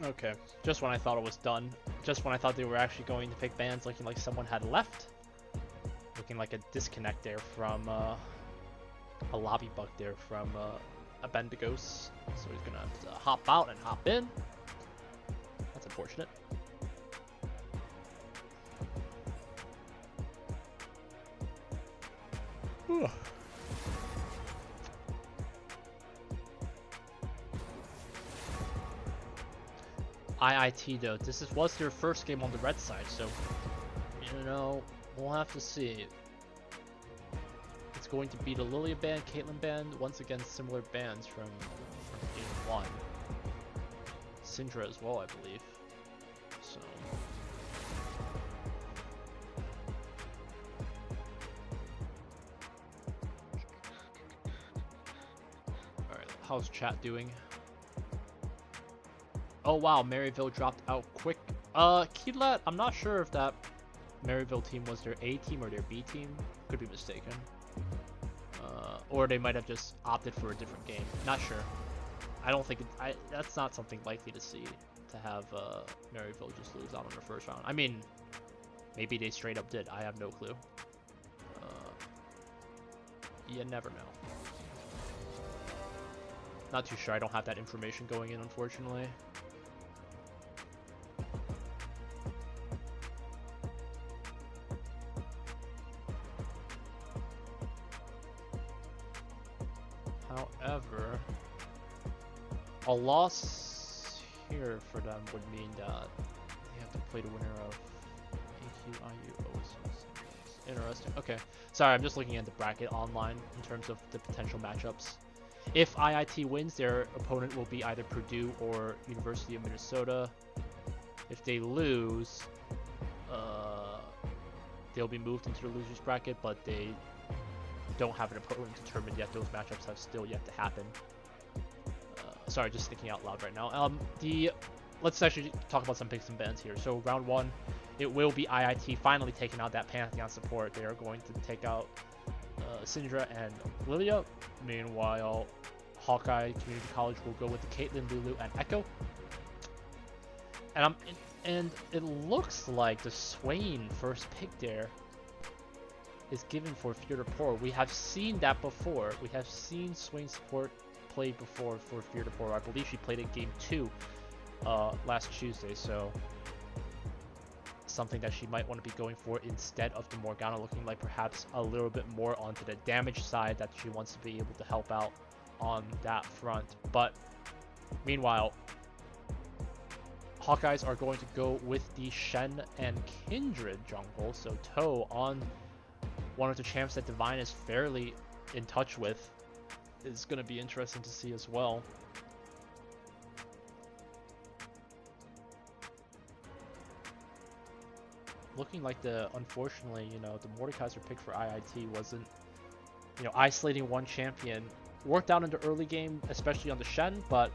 [SPEAKER 1] Okay, just when I thought it was done, just when I thought they were actually going to pick bans, looking like someone had left, looking like a disconnect there from a lobby bug there from Abendigos, so he's gonna have to hop out and hop in. That's unfortunate. Whew. IIT though, was their first game on the red side, so you know, we'll have to see. It's going to be the Lilia band, Caitlyn band, once again similar bands from Div1. Syndra as well, I believe. So alright, how's chat doing? Oh wow, Maryville dropped out quick. Kidlat, I'm not sure if that Maryville team was their A team or their B team. Could be mistaken. Or they might have just opted for a different game. Not sure. I don't think that's not something likely to see, to have Maryville just lose out on the first round. I mean, maybe they straight up did. I have no clue. You never know. Not too sure. I don't have that information going in, unfortunately. However, a loss here for them would mean that they have to play the winner of AQIU OSUs. Interesting. Okay. Sorry, I'm just looking at the bracket online in terms of the potential matchups. If IIT wins, their opponent will be either Purdue or University of Minnesota. If they lose, they'll be moved into the losers bracket, but they don't have an opponent determined yet. Those matchups have still yet to happen. Sorry, just thinking out loud right now. Let's actually talk about some picks and bans here. So round one, it will be IIT finally taking out that Pantheon support. They are going to take out Syndra and Lilia. Meanwhile, Hawkeye Community College will go with the Caitlyn, Lulu, and Echo. And it looks like the Swain first pick there is given for Fear to Pour. We have seen that before. We have seen Swain support play before for Fear to Pour. I believe she played it game 2 last Tuesday, so something that she might want to be going for instead of the Morgana, looking like perhaps a little bit more onto the damage side, that she wants to be able to help out on that front. But meanwhile, Hawkeyes are going to go with the Shen and Kindred jungle, so Toe on one of the champs that Divine is fairly in touch with is going to be interesting to see as well. Looking like unfortunately, the Mordekaiser pick for IIT wasn't, isolating one champion. Worked out in the early game, especially on the Shen, but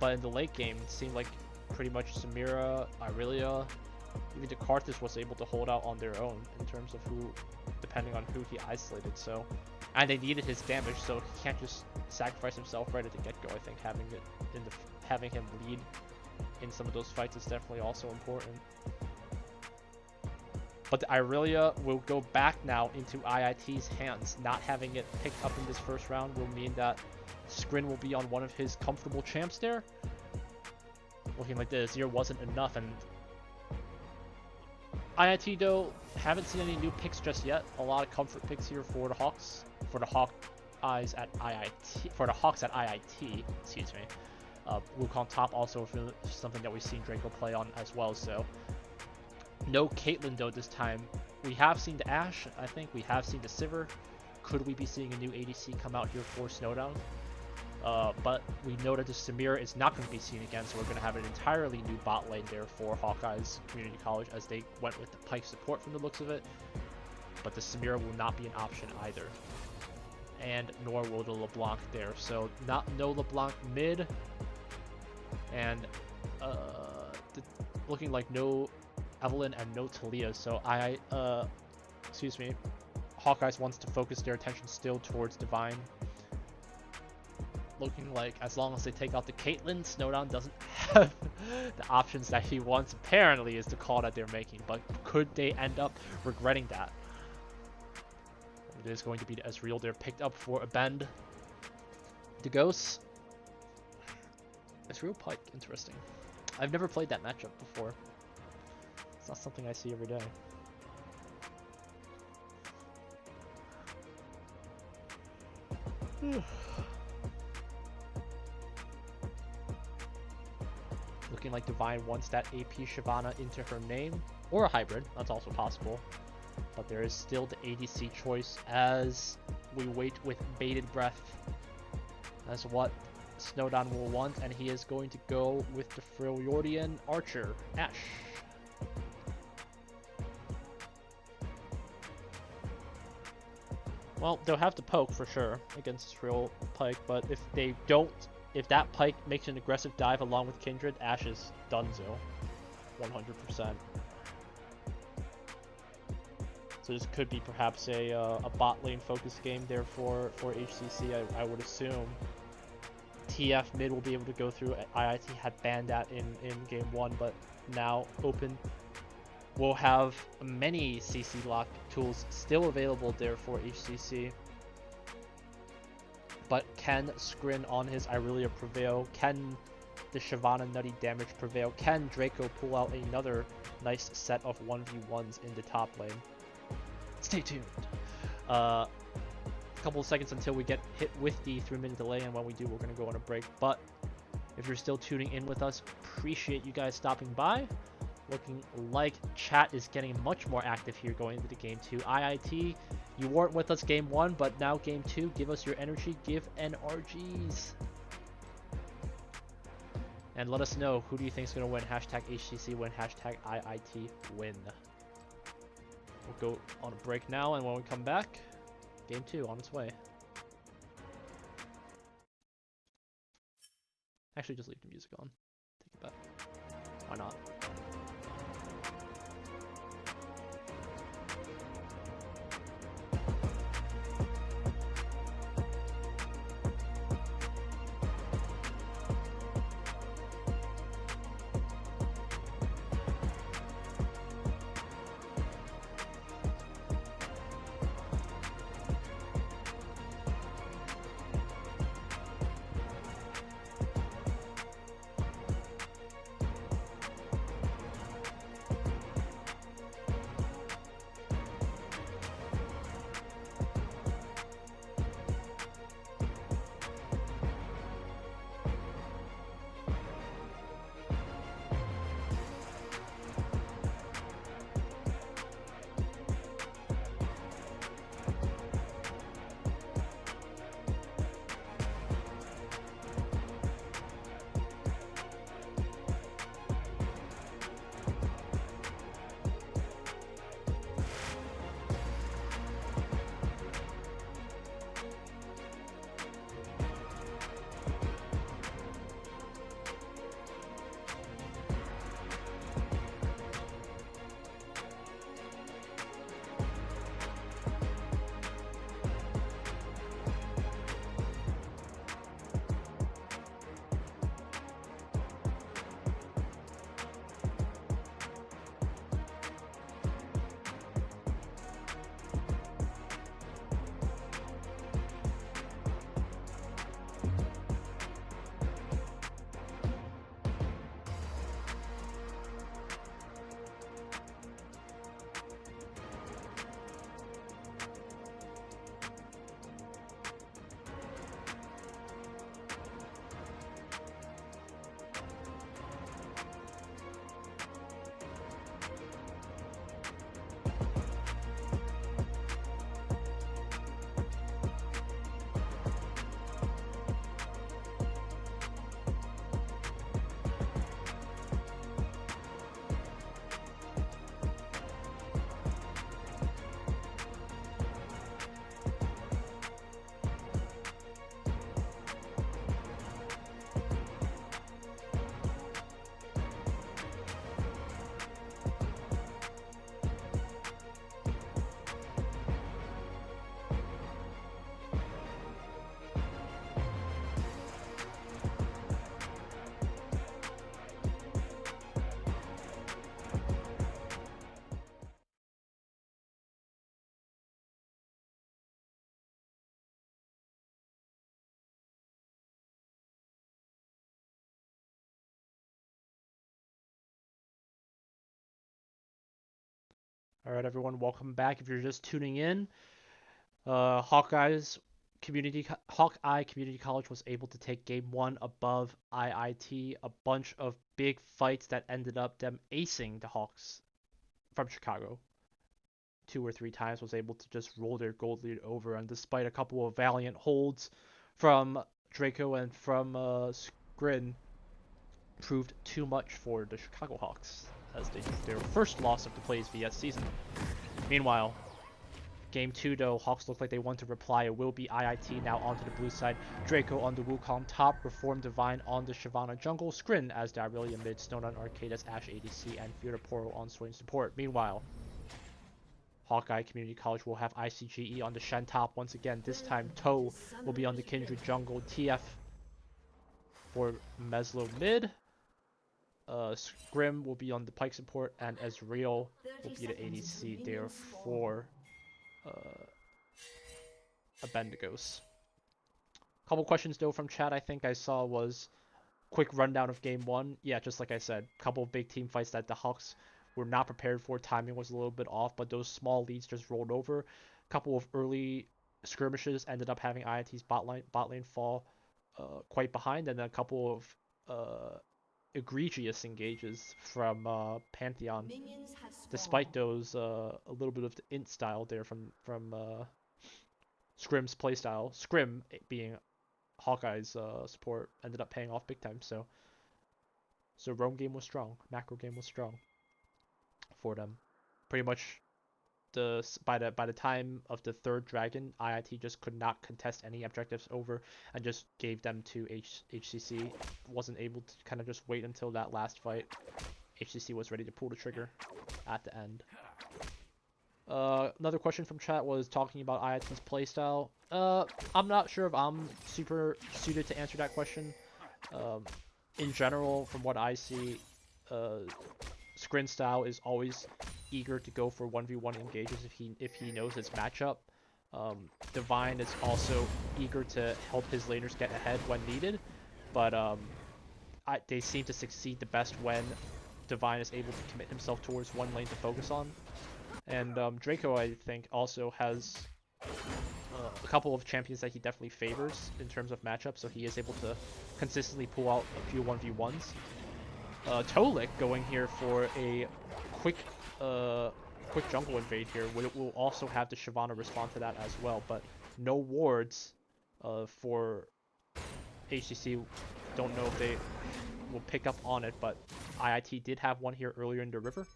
[SPEAKER 1] in the late game, it seemed like pretty much Samira, Irelia, even Descartes was able to hold out on their own in terms of depending on who he isolated. So, and they needed his damage, so he can't just sacrifice himself right at the get-go. I think having him lead in some of those fights is definitely also important. But the Irelia will go back now into IIT's hands. Not having it picked up in this first round will mean that Skrin will be on one of his comfortable champs there. Looking like the Azir wasn't enough, and IIT though, haven't seen any new picks just yet. A lot of comfort picks here for the Hawks, for the Hawk Hawkeyes at IIT, for the Hawks at IIT, excuse me. Wukong top also something that we've seen Draco play on as well. So no Caitlyn though this time. We have seen the Ashe. I think we have seen the Sivir. Could we be seeing a new ADC come out here for Snowdown? But we know that the Samira is not going to be seen again, so we're going to have an entirely new bot lane there for Hawkeye's Community College, as they went with the Pyke support from the looks of it. But the Samira will not be an option either, and nor will the LeBlanc there. So no LeBlanc mid, and looking like no Evelynn and no Talia. So excuse me, Hawkeyes wants to focus their attention still towards Divine. Looking like as long as they take out the Caitlyn, Snowdown doesn't have the options that he wants, apparently, is the call that they're making. But could they end up regretting that? It is going to be the Ezreal they're picked up for a bend. The Ghosts. Ezreal Pyke, interesting. I've never played that matchup before. It's not something I see every day. Looking like Divine wants that AP Shyvana into her name, or a hybrid, that's also possible. But there is still the ADC choice as we wait with bated breath as what Snowdown will want, and he is going to go with the Freljordian Archer, Ashe. Well, they'll have to poke for sure against Shrill Pyke, but if they don't, if that Pyke makes an aggressive dive along with Kindred, Ashe is donezo, 100%. So this could be perhaps a bot lane focus game there for HCC, I would assume. TF mid will be able to go through. IIT had banned that in game 1, but now open. We'll have many CC lock tools still available there for HCC. But can Skrin on his Irelia prevail? Can the Shyvana nutty damage prevail? Can Draco pull out another nice set of 1v1s in the top lane? Stay tuned. A couple of seconds until we get hit with the 3-minute delay, and when we do, we're going to go on a break. But if you're still tuning in with us, appreciate you guys stopping by. Looking like chat is getting much more active here going into the game 2. IIT, you weren't with us game 1, but now game 2, give us your energy, give NRGs. And let us know, who do you think is going to win? Hashtag HCC win, hashtag IIT win. We'll go on a break now, and when we come back, game 2 on its way. Actually, just leave the music on. Take it back. Why not? All right, everyone, welcome back. If you're just tuning in, Hawkeye Community College was able to take Game 1 above IIT. A bunch of big fights that ended up them acing the Hawks from Chicago 2 or 3 times, was able to just roll their gold lead over. And despite a couple of valiant holds from Draco and from Skrin, proved too much for the Chicago Hawks as they took their first loss of the Plays VS season. Meanwhile, Game 2 though, Hawks look like they want to reply. It will be IIT now onto the blue side. Draco on the Wukong top, Reform Divine on the Shyvana jungle, Skrin as the Irelia mid, Snowdown Arcade as Ashe ADC, and Fiora Poro on Swain support. Meanwhile, Hawkeye Community College will have ICGE on the Shen top once again. This time, Toe will be on the Kindred jungle, TF for Meslo mid. Scrim will be on the Pike support, and Ezreal will be the ADC there for Abendigos. Couple questions though from chat I think I saw was quick rundown of Game 1. Yeah, just like I said, couple of big team fights that the Hawks were not prepared for. Timing was a little bit off, but those small leads just rolled over. Couple of early skirmishes ended up having IIT's bot lane fall quite behind, and then a couple of egregious engages from Pantheon. Despite those, a little bit of the int style there from Scrim's playstyle. Scrim being Hawkeye's support ended up paying off big time. So roam game was strong, macro game was strong for them. Pretty much by the time of the third dragon, IIT just could not contest any objectives over and just gave them to HCC. Wasn't able to kind of just wait until that last fight. HCC was ready to pull the trigger at the end. Another question from chat was talking about IIT's playstyle. I'm not sure if I'm super suited to answer that question. In general, from what I see, Skrin style is always eager to go for 1v1 engages if he knows its matchup. Divine is also eager to help his laners get ahead when needed, but they seem to succeed the best when Divine is able to commit himself towards one lane to focus on. And Draco, I think, also has a couple of champions that he definitely favors in terms of matchup, so he is able to consistently pull out a few 1v1s. Tolik going here for a quick jungle invade here. We'll also have the Shyvana respond to that as well, but no wards for HCC. Don't know if they will pick up on it, but IIT did have one here earlier in the river.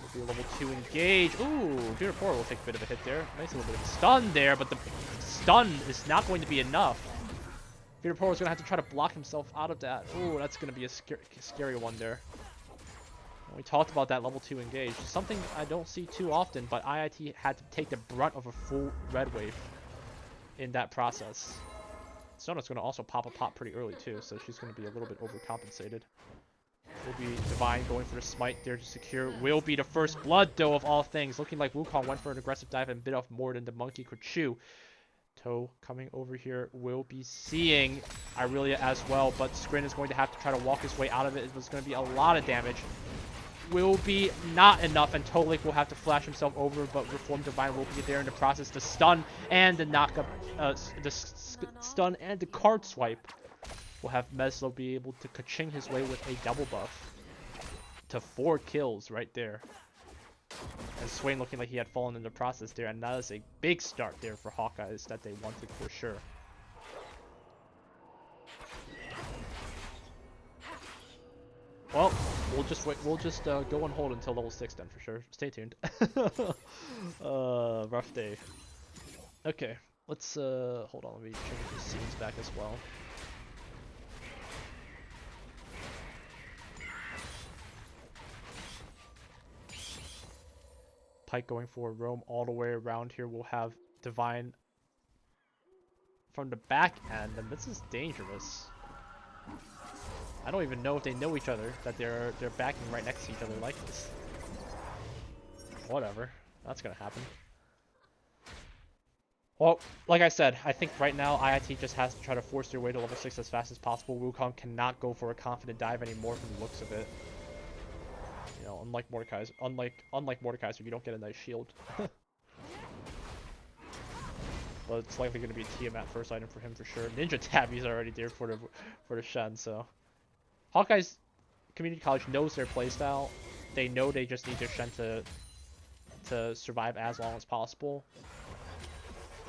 [SPEAKER 1] Will be a level 2 engage. Ooh, Fiora Poro will take a bit of a hit there. Nice little bit of stun there, but the stun is not going to be enough. Fiora Poro is going to have to try to block himself out of that. Ooh, that's going to be a scary one there. We talked about that level 2 engage. Something I don't see too often, but IIT had to take the brunt of a full red wave in that process. Sona's going to also pop a pop pretty early too, so she's going to be a little bit overcompensated. Will be Divine going for the smite there to secure. Will be the first blood though of all things. Looking like Wukong went for an aggressive dive and bit off more than the monkey could chew. Toe coming over here will be seeing Irelia as well, but Skrin is going to have to try to walk his way out of it. It was going to be a lot of damage. Will be not enough, and Tolik will have to flash himself over, but Reform Divine will be there in the process. The stun and the knockup, stun and the card swipe will have Meslo be able to ka-ching his way with a double buff to 4 kills right there. And Swain looking like he had fallen in the process there, and that is a big start there for Hawkeyes that they wanted for sure. Well, we'll just wait. We'll just go and hold until level 6 then for sure. Stay tuned. Rough day. Okay, let's hold on. Let me change the scenes back as well. Pike going for roam all the way around here. We'll have Divine from the back end, and this is dangerous. I don't even know if they know each other, that they're backing right next to each other like this. Whatever, that's gonna happen. Well, like I said, I think right now IIT just has to try to force their way to level 6 as fast as possible. Wukong cannot go for a confident dive anymore from the looks of it. You know, unlike Mordekaiser, unlike Mordekaiser, you don't get a nice shield. But it's likely going to be a Tiamat first item for him for sure. Ninja Tabby's already there for the Shen, so Hawkeye's community college knows their playstyle. They know they just need their Shen to survive as long as possible.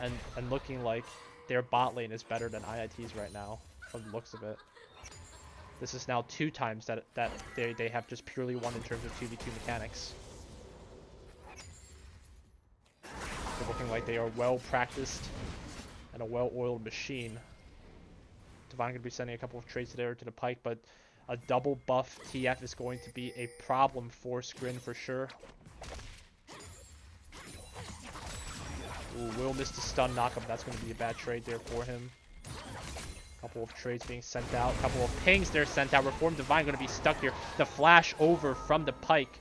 [SPEAKER 1] And looking like their bot lane is better than IIT's right now, from the looks of it. This is now 2 times that they have just purely won in terms of 2v2 mechanics. They're looking like they are well practiced and a well-oiled machine. Div1 going to be sending a couple of trades there to the pike, but a double buff TF is going to be a problem for Scrin for sure. Ooh, will miss the stun knockup. That's going to be a bad trade there for him. Couple of trades being sent out. Couple of pings there sent out. Reformed Div1 going to be stuck here. The flash over from the pike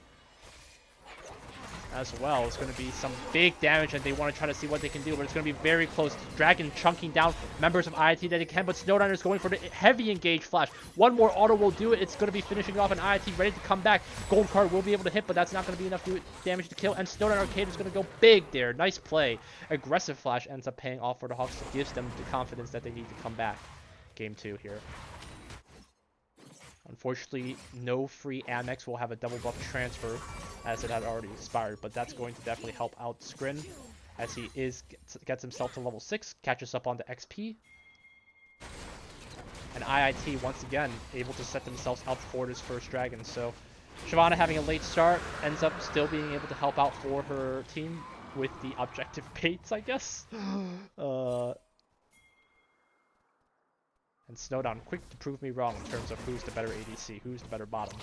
[SPEAKER 1] as well. It's going to be some big damage, and they want to try to see what they can do, but it's going to be very close. Dragon chunking down members of IIT that they can, but Snowdiner is going for the heavy engage flash. One more auto will do it. It's going to be finishing off, and IIT ready to come back. Gold card will be able to hit, but that's not going to be enough damage to kill, and Snowdiner Arcade is going to go big there. Nice play. Aggressive flash ends up paying off for the Hawks. It gives them the confidence that they need to come back. Game 2 here. Unfortunately, no free Amex will have a double buff transfer as it had already expired, but that's going to definitely help out Scrin as he gets himself to level 6, catches up on the XP. And IIT, once again, able to set themselves up for this first dragon. So Shyvana having a late start ends up still being able to help out for her team with the objective baits, I guess. And Snowdown, quick to prove me wrong in terms of who's the better ADC, who's the better bottom.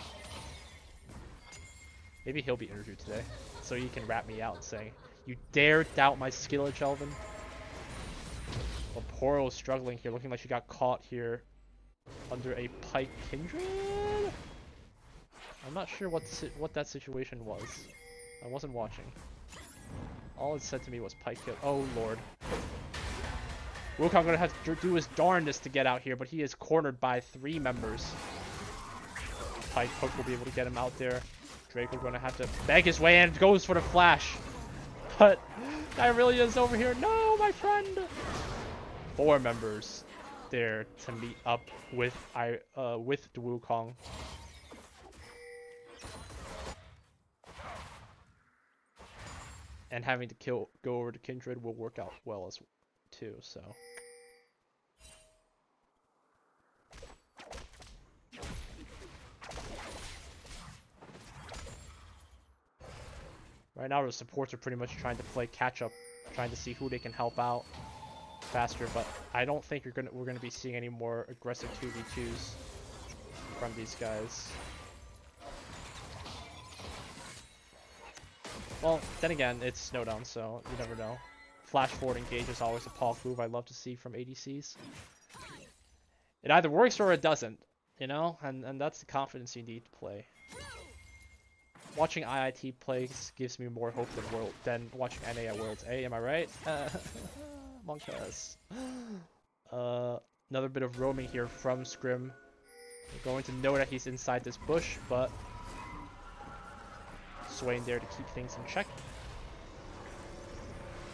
[SPEAKER 1] Maybe he'll be interviewed today, so he can rat me out saying, "You dare doubt my skillage, Elvin?" Well, Poro is struggling here, looking like she got caught here under a Pike Kindred? I'm not sure what that situation was. I wasn't watching. All it said to me was Pike kill. Oh, Lord. Wukong gonna have to do his darndest to get out here, but he is cornered by 3 members. Pike Hook will be able to get him out there. Draco gonna have to beg his way in, goes for the flash. But Irelia's over here. No, my friend! 4 members there to meet up with the Wukong. And having to go over to Kindred will work out well as too, so. Right now the supports are pretty much trying to play catch up, trying to see who they can help out faster, but I don't think we're gonna be seeing any more aggressive 2v2s from these guys. Well, then again, it's Snowdown, so you never know. Flash forward engage is always a Paul move I love to see from ADCs. It either works or it doesn't, you know? And that's the confidence you need to play. Watching IIT play gives me more hope than watching NA at Worlds. Hey, am I right? Monkas. Another bit of roaming here from Scrim. We're going to know that he's inside this bush, but Swain there to keep things in check.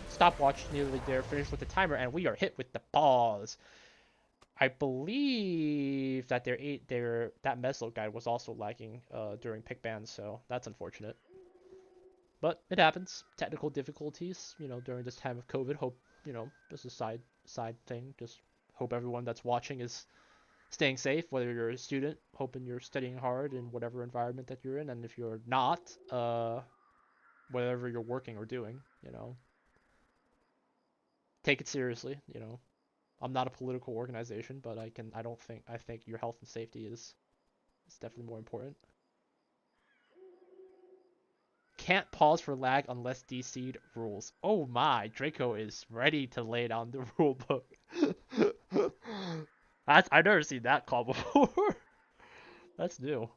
[SPEAKER 1] Stopwatch nearly there, finished with the timer, and we are hit with the pause. I believe that that Meslo guide was also lagging during pick ban, so that's unfortunate. But it happens. Technical difficulties, you know, during this time of COVID. Hope, you know, just a side thing. Just hope everyone that's watching is staying safe, whether you're a student, hoping you're studying hard in whatever environment that you're in, and if you're not, whatever you're working or doing, you know, take it seriously, you know. I'm not a political organization, but I think your health and safety is definitely more important. Can't pause for lag unless DC'd rules. Oh my, Draco is ready to lay down the rule book. I've never seen that call before. That's new.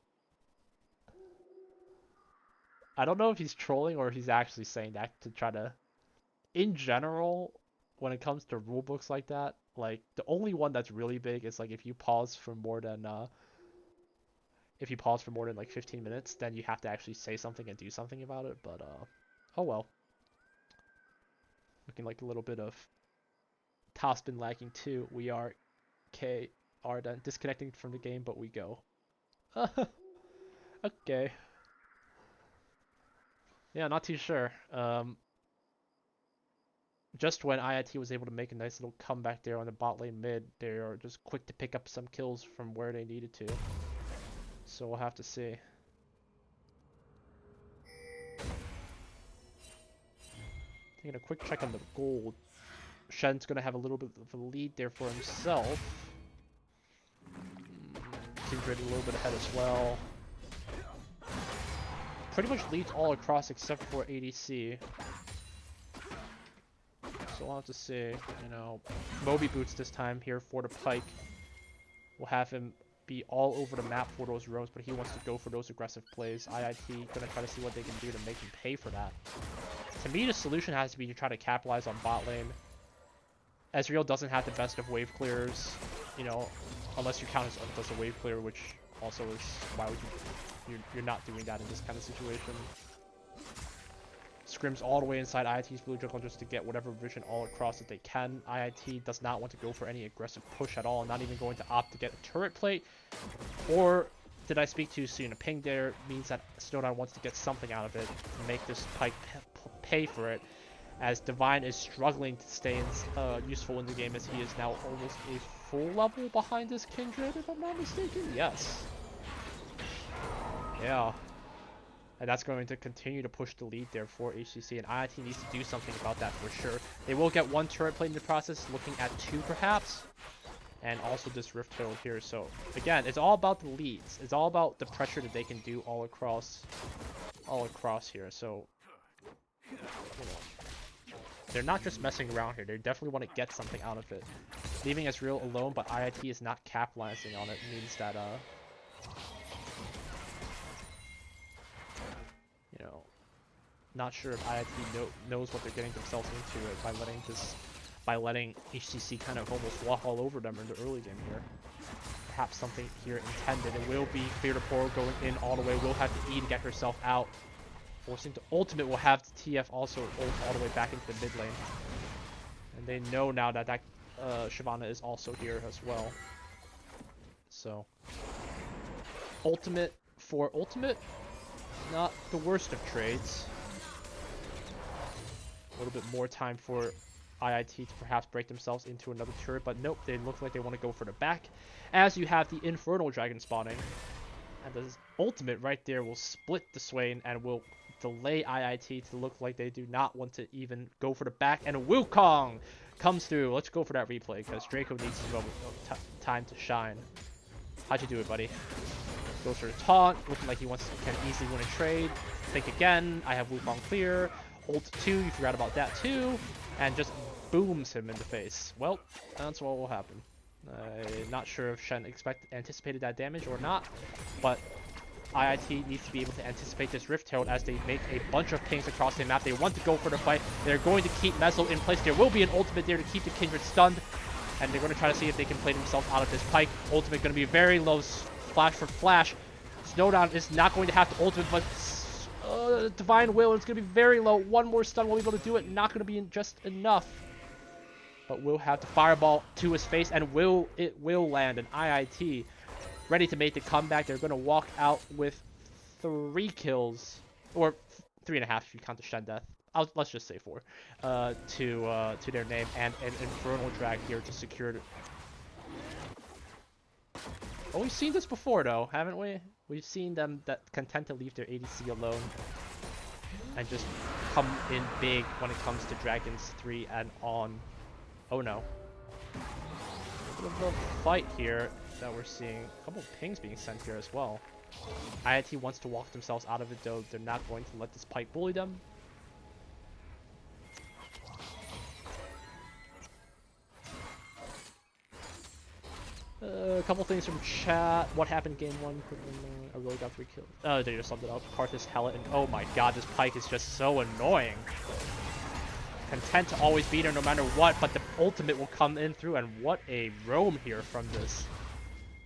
[SPEAKER 1] I don't know if he's trolling or if he's actually saying that to try to... In general, when it comes to rule books like that, like, the only one that's really big is, like, if you pause for more than if you pause for more than like 15 minutes, then you have to actually say something and do something about it. But oh well. Looking like a little bit of top spin lagging too. We are done disconnecting from the game, but we go. Okay. Yeah, not too sure. Just when IIT was able to make a nice little comeback there on the bot lane mid, they are just quick to pick up some kills from where they needed to. So we'll have to see. Taking a quick check on the gold. Shen's gonna have a little bit of a lead there for himself. Kindred a little bit ahead as well. Pretty much leads all across except for ADC. So we'll have to see. You know, Moby Boots this time here for the Pyke. We'll have him be all over the map for those roams, but he wants to go for those aggressive plays. IIT gonna try to see what they can do to make him pay for that. To me, the solution has to be to try to capitalize on bot lane. Ezreal doesn't have the best of wave clears, you know, unless you count as a wave clear, which also is why would you're not doing that in this kind of situation. Scrims all the way inside IIT's blue jungle just to get whatever vision all across that they can. IIT does not want to go for any aggressive push at all, not even going to opt to get a turret plate. Or did I speak too soon? A ping there means that Snowdown wants to get something out of it to make this Pyke pay for it, as Div1 is struggling to stay useful in the game, as he is now almost a full level behind this Kindred, if I'm not mistaken. Yes. Yeah. And that's going to continue to push the lead there for HCC, and IIT needs to do something about that for sure. They will get one turret plate in the process, looking at two perhaps, and also this Rift Herald here. So again, it's all about the leads. It's all about the pressure that they can do all across here. So, you know, they're not just messing around here. They definitely want to get something out of it. Leaving Ezreal alone, but IIT is not capitalizing on it, means that you know, not sure if IIT knows what they're getting themselves into it by letting HCC kind of almost walk all over them in the early game here. Perhaps something here intended. It will be Fear to Portal going in all the way. Will have to E to get herself out. Forcing to ultimate, will have TF also ult all the way back into the mid lane. And they know now that Shyvana is also here as well. So, ultimate for ultimate. Not the worst of trades. A little bit more time for IIT to perhaps break themselves into another turret, but nope, they look like they want to go for the back. As you have the Infernal Dragon spawning. And the ultimate right there will split the Swain and will delay IIT to look like they do not want to even go for the back. And Wukong comes through. Let's go for that replay, because Draco needs some time to shine. How'd you do it, buddy? Goes for the taunt, looking like he can easily win a trade. Think again, I have Wukong clear. Ult 2, you forgot about that too. And just booms him in the face. Well, that's what will happen. Not sure if Shen anticipated that damage or not, but IIT needs to be able to anticipate this Rift Herald as they make a bunch of pings across the map. They want to go for the fight. They're going to keep Mezzo in place. There will be an ultimate there to keep the Kindred stunned, and they're going to try to see if they can play themselves out of this Pyke. Ultimate going to be very low. Flash for flash. Snowdown is not going to have to ultimate, but Divine Will, it's going to be very low. One more stun will be able to do it. Not going to be just enough. But will have the fireball to his face, and it will land. And IIT ready to make the comeback. They're going to walk out with 3 kills, or 3.5 if you count the Shen death. Let's just say 4 to their name, and an Infernal Drag here to secure it. Oh, we've seen this before though, haven't we? We've seen them that content to leave their ADC alone and just come in big when it comes to Dragons 3 and on. Oh no. A bit of a fight here that we're seeing. A couple of pings being sent here as well. IIT wants to walk themselves out of it though. They're not going to let this Pyke bully them. A couple things from chat. What happened game 1? I really got 3 kills. Oh, they just summed it up. Karthus, Hella, and oh my god, this Pyke is just so annoying. Content to always be there no matter what, but the ultimate will come in through, and what a roam here from this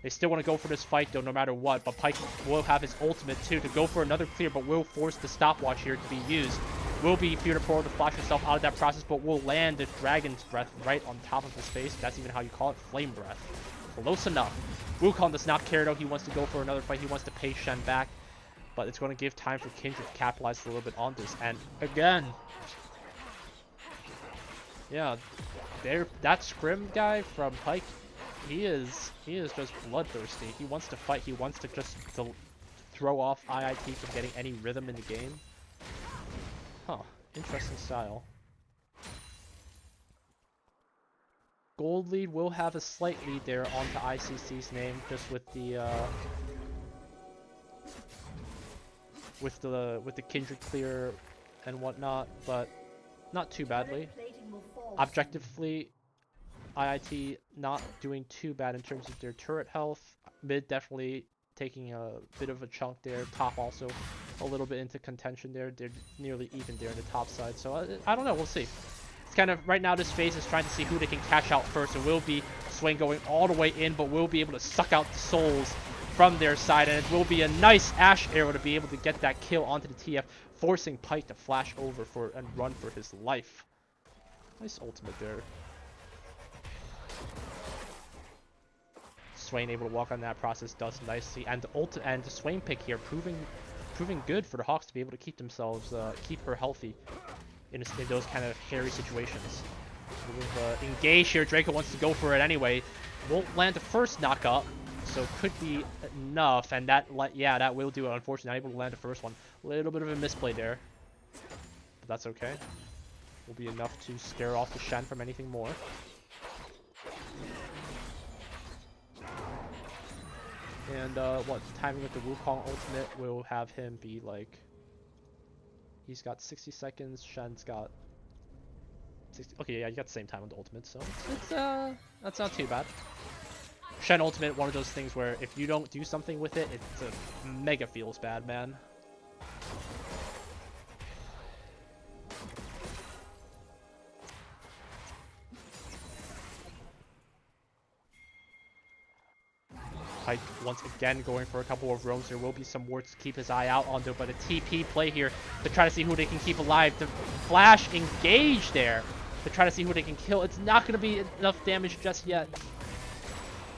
[SPEAKER 1] They still want to go for this fight, though, no matter what. But Pyke will have his ultimate, too, to go for another clear, but will force the stopwatch here to be used. Will be Fear Pro to flash himself out of that process, but will land the Dragon's Breath right on top of his face. That's even how you call it, Flame Breath. Close enough. Wukong does not care, though. He wants to go for another fight. He wants to pay Shen back. But it's going to give time for Kindred to capitalize a little bit on this. And again, yeah, that Scrim guy from Pyke, he is just bloodthirsty. He wants to fight. He wants to just throw off IIT from getting any rhythm in the game. Huh. Interesting style. Gold lead will have a slight lead there onto ICC's name, just with the Kindred clear and whatnot, but not too badly. Objectively, IIT not doing too bad in terms of their turret health. Mid definitely taking a bit of a chunk there. Top also a little bit into contention there. They're nearly even there on the top side. So I don't know. We'll see. It's kind of right now this phase is trying to see who they can cash out first. It will be Swain going all the way in, but will be able to suck out the souls from their side, and it will be a nice Ash arrow to be able to get that kill onto the TF, forcing Pyke to flash over and run for his life. Nice ultimate there. Swain able to walk on that process, does nicely, and the Swain pick here proving good for the Hawks to be able to keep themselves keep her healthy in those kind of hairy situations. With engage here, Draco wants to go for it anyway. Won't land the first knockup, so could be enough, and that will do it. Unfortunately, not able to land the first one. A little bit of a misplay there, but that's okay. Will be enough to scare off the Shen from anything more. And what timing with the Wukong ultimate will have him be like, he's got 60 seconds, Shen's got 60. Okay, yeah, you got the same time on the ultimate, so it's that's not too bad. Shen ultimate, one of those things where if you don't do something with it, it's a mega feels bad, man. Pyke once again going for a couple of roams. There will be some wards to keep his eye out on, though, but a TP play here to try to see who they can keep alive. The flash engage there to try to see who they can kill. It's not going to be enough damage just yet.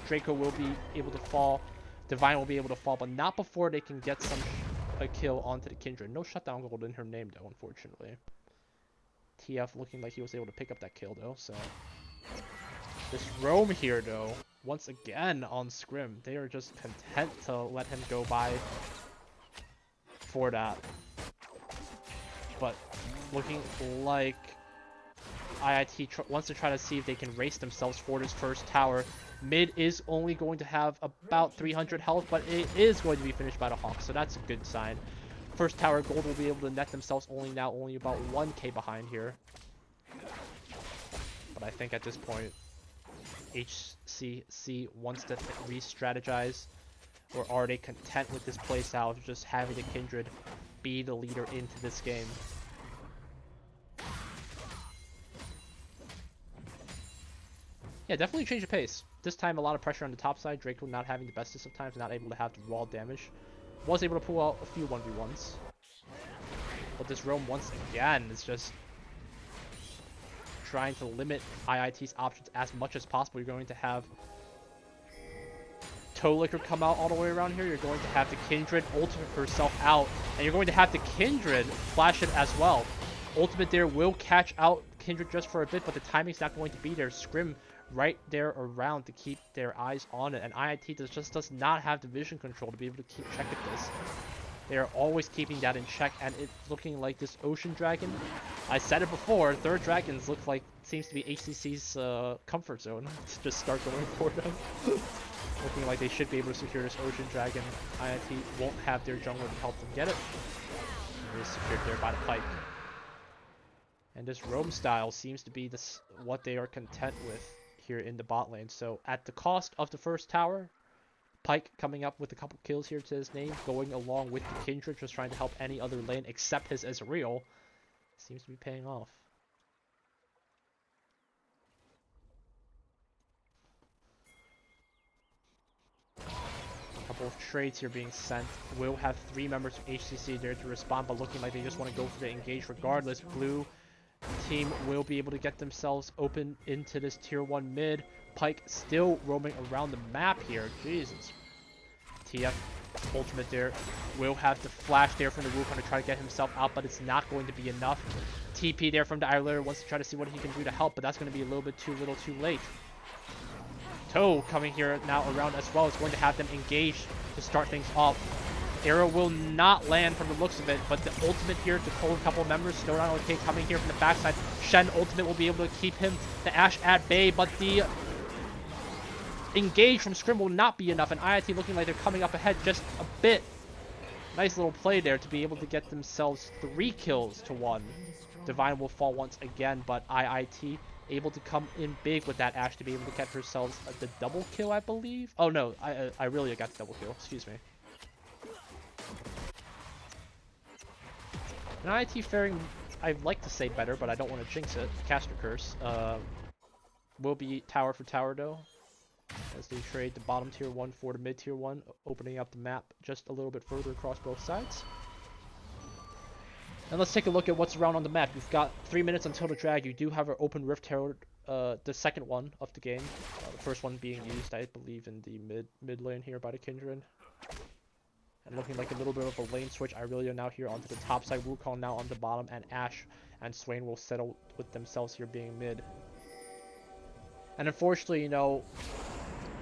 [SPEAKER 1] Draco will be able to fall. Divine will be able to fall, but not before they can get a kill onto the Kindred. No shutdown gold in her name, though, unfortunately. TF looking like he was able to pick up that kill, though, so... This roam here, though, once again on Scrim. They are just content to let him go by for that. But looking like IIT wants to try to see if they can race themselves for this first tower. Mid is only going to have about 300 health, but it is going to be finished by the Hawks, so that's a good sign. First tower gold will be able to net themselves only about 1k behind here. But I think at this point, HCC wants to re-strategize, or are they content with this playstyle of just having the Kindred be the leader into this game? Yeah, definitely change the pace. This time a lot of pressure on the top side. Draco not having the bestest of times, not able to have the raw damage. Was able to pull out a few 1v1s. But this roam once again is just trying to limit IIT's options as much as possible. You're going to have Toe Licker come out all the way around here. You're going to have the Kindred ultimate herself out, and you're going to have the Kindred flash it as well. Ultimate there will catch out Kindred just for a bit, but the timing's not going to be there. Scrim right there around to keep their eyes on it, and IIT just does not have the vision control to be able to keep check at this. They are always keeping that in check, and it's looking like this Ocean Dragon. I said it before, third dragons look like, seems to be HCC's comfort zone. To just start going for them. Looking like they should be able to secure this Ocean Dragon. IIT won't have their jungler to help them get it. It is secured there by the Pyke. And this roam style seems to be what they are content with here in the bot lane. So at the cost of the first tower, Pyke coming up with a couple kills here to his name, going along with the Kindred, just trying to help any other lane except his Ezreal, seems to be paying off. couple of trades here being sent. Will have 3 members of HCC there to respond, but looking like they just want to go for the engage regardless. Blue team will be able to get themselves open into this tier 1 mid. Pyke still roaming around the map here. Jesus. TF ultimate there. Will have the flash there from the Wukong to try to get himself out, but it's not going to be enough. TP there from the Idler wants to try to see what he can do to help, but that's going to be a little bit too little too late. Toe coming here now around as well is going to have them engaged to start things off. Arrow will not land from the looks of it, but the ultimate here to pull a couple of members. Snowdown OK coming here from the backside. Shen ultimate will be able to keep him, the Ashe at bay, but the engage from Scrim will not be enough, and IIT looking like they're coming up ahead just a bit. Nice little play there to be able to get themselves 3 kills to 1. Divine will fall once again, but IIT able to come in big with that Ashe to be able to get herself the double kill, I believe. Oh no, I really got the double kill. Excuse me. And IIT faring, I'd like to say better, but I don't want to jinx it. Caster Curse will be tower for tower though, as they trade the bottom tier 1 for the mid tier 1, opening up the map just a little bit further across both sides. And let's take a look at what's around on the map. You've got 3 minutes until the drag. You do have our open Rift Herald, the second one of the game. The first one being used, I believe, in the mid lane here by the Kindred. And looking like a little bit of a lane switch. Irelia now here onto the top side. Wukong now on the bottom. And Ashe and Swain will settle with themselves here being mid. And unfortunately, you know,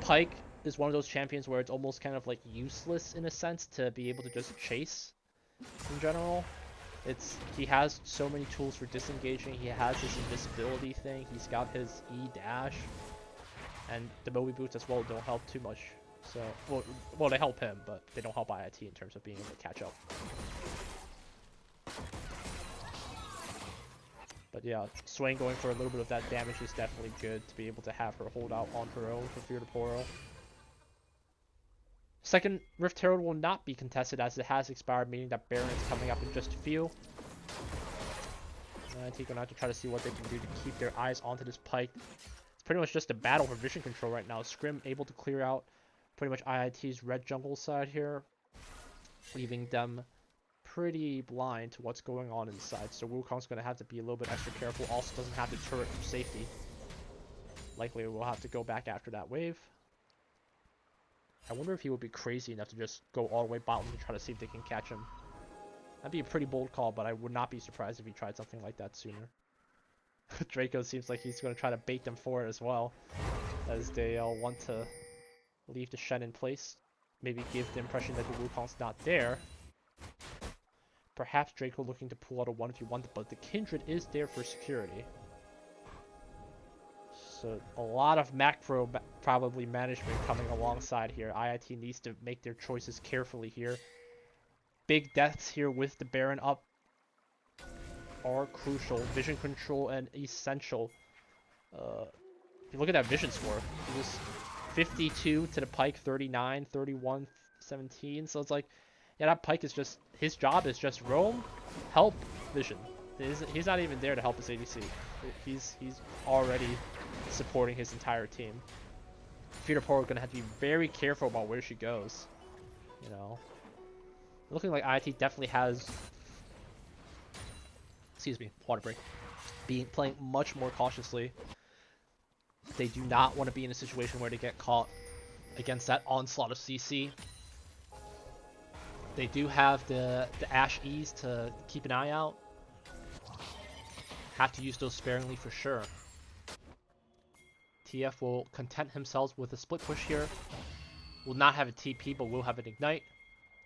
[SPEAKER 1] Pyke is one of those champions where it's almost kind of like useless in a sense to be able to just chase in general. He has so many tools for disengaging. He has his invisibility thing. He's got his E dash, and the Moby boots as well don't help too much. So well they help him, but they don't help IIT in terms of being able to catch up. But yeah, Swain going for a little bit of that damage is definitely good to be able to have her hold out on her own for Fear the Poro. Second Rift Herald will not be contested as it has expired, meaning that Baron is coming up in just a few. IIT gonna have to try to see what they can do to keep their eyes onto this Pyke. It's pretty much just a battle for vision control right now. Scrim able to clear out pretty much IIT's red jungle side here, leaving them pretty blind to what's going on inside. So Wukong's gonna have to be a little bit extra careful. Also doesn't have the turret for safety. Likely we'll have to go back after that wave. I wonder if he would be crazy enough to just go all the way bottom to try to see if they can catch him. That'd be a pretty bold call, but I would not be surprised if he tried something like that sooner. Draco seems like he's going to try to bait them for it as well, as they want to leave the Shen in place. Maybe give the impression that the Wukong's not there. Perhaps Draco looking to pull out a 1v1, but the Kindred is there for security. So a lot of macro probably management coming alongside here. IIT needs to make their choices carefully here. Big deaths here with the Baron up are crucial. Vision control and essential. If you look at that vision score, it was 52 to the Pyke, 39, 31, 17. So it's like, yeah, that Pyke is just, his job is just roam, help, vision. He's not even there to help his ADC. He's already supporting his entire team. Fear Poro gonna have to be very careful about where she goes. You know, looking like IIT definitely has, excuse me, water break, playing much more cautiously. They do not want to be in a situation where they get caught against that onslaught of CC. They do have the Ashe E's to keep an eye out. Have to use those sparingly for sure. TF will content himself with a split push here. Will not have a TP, but will have an ignite.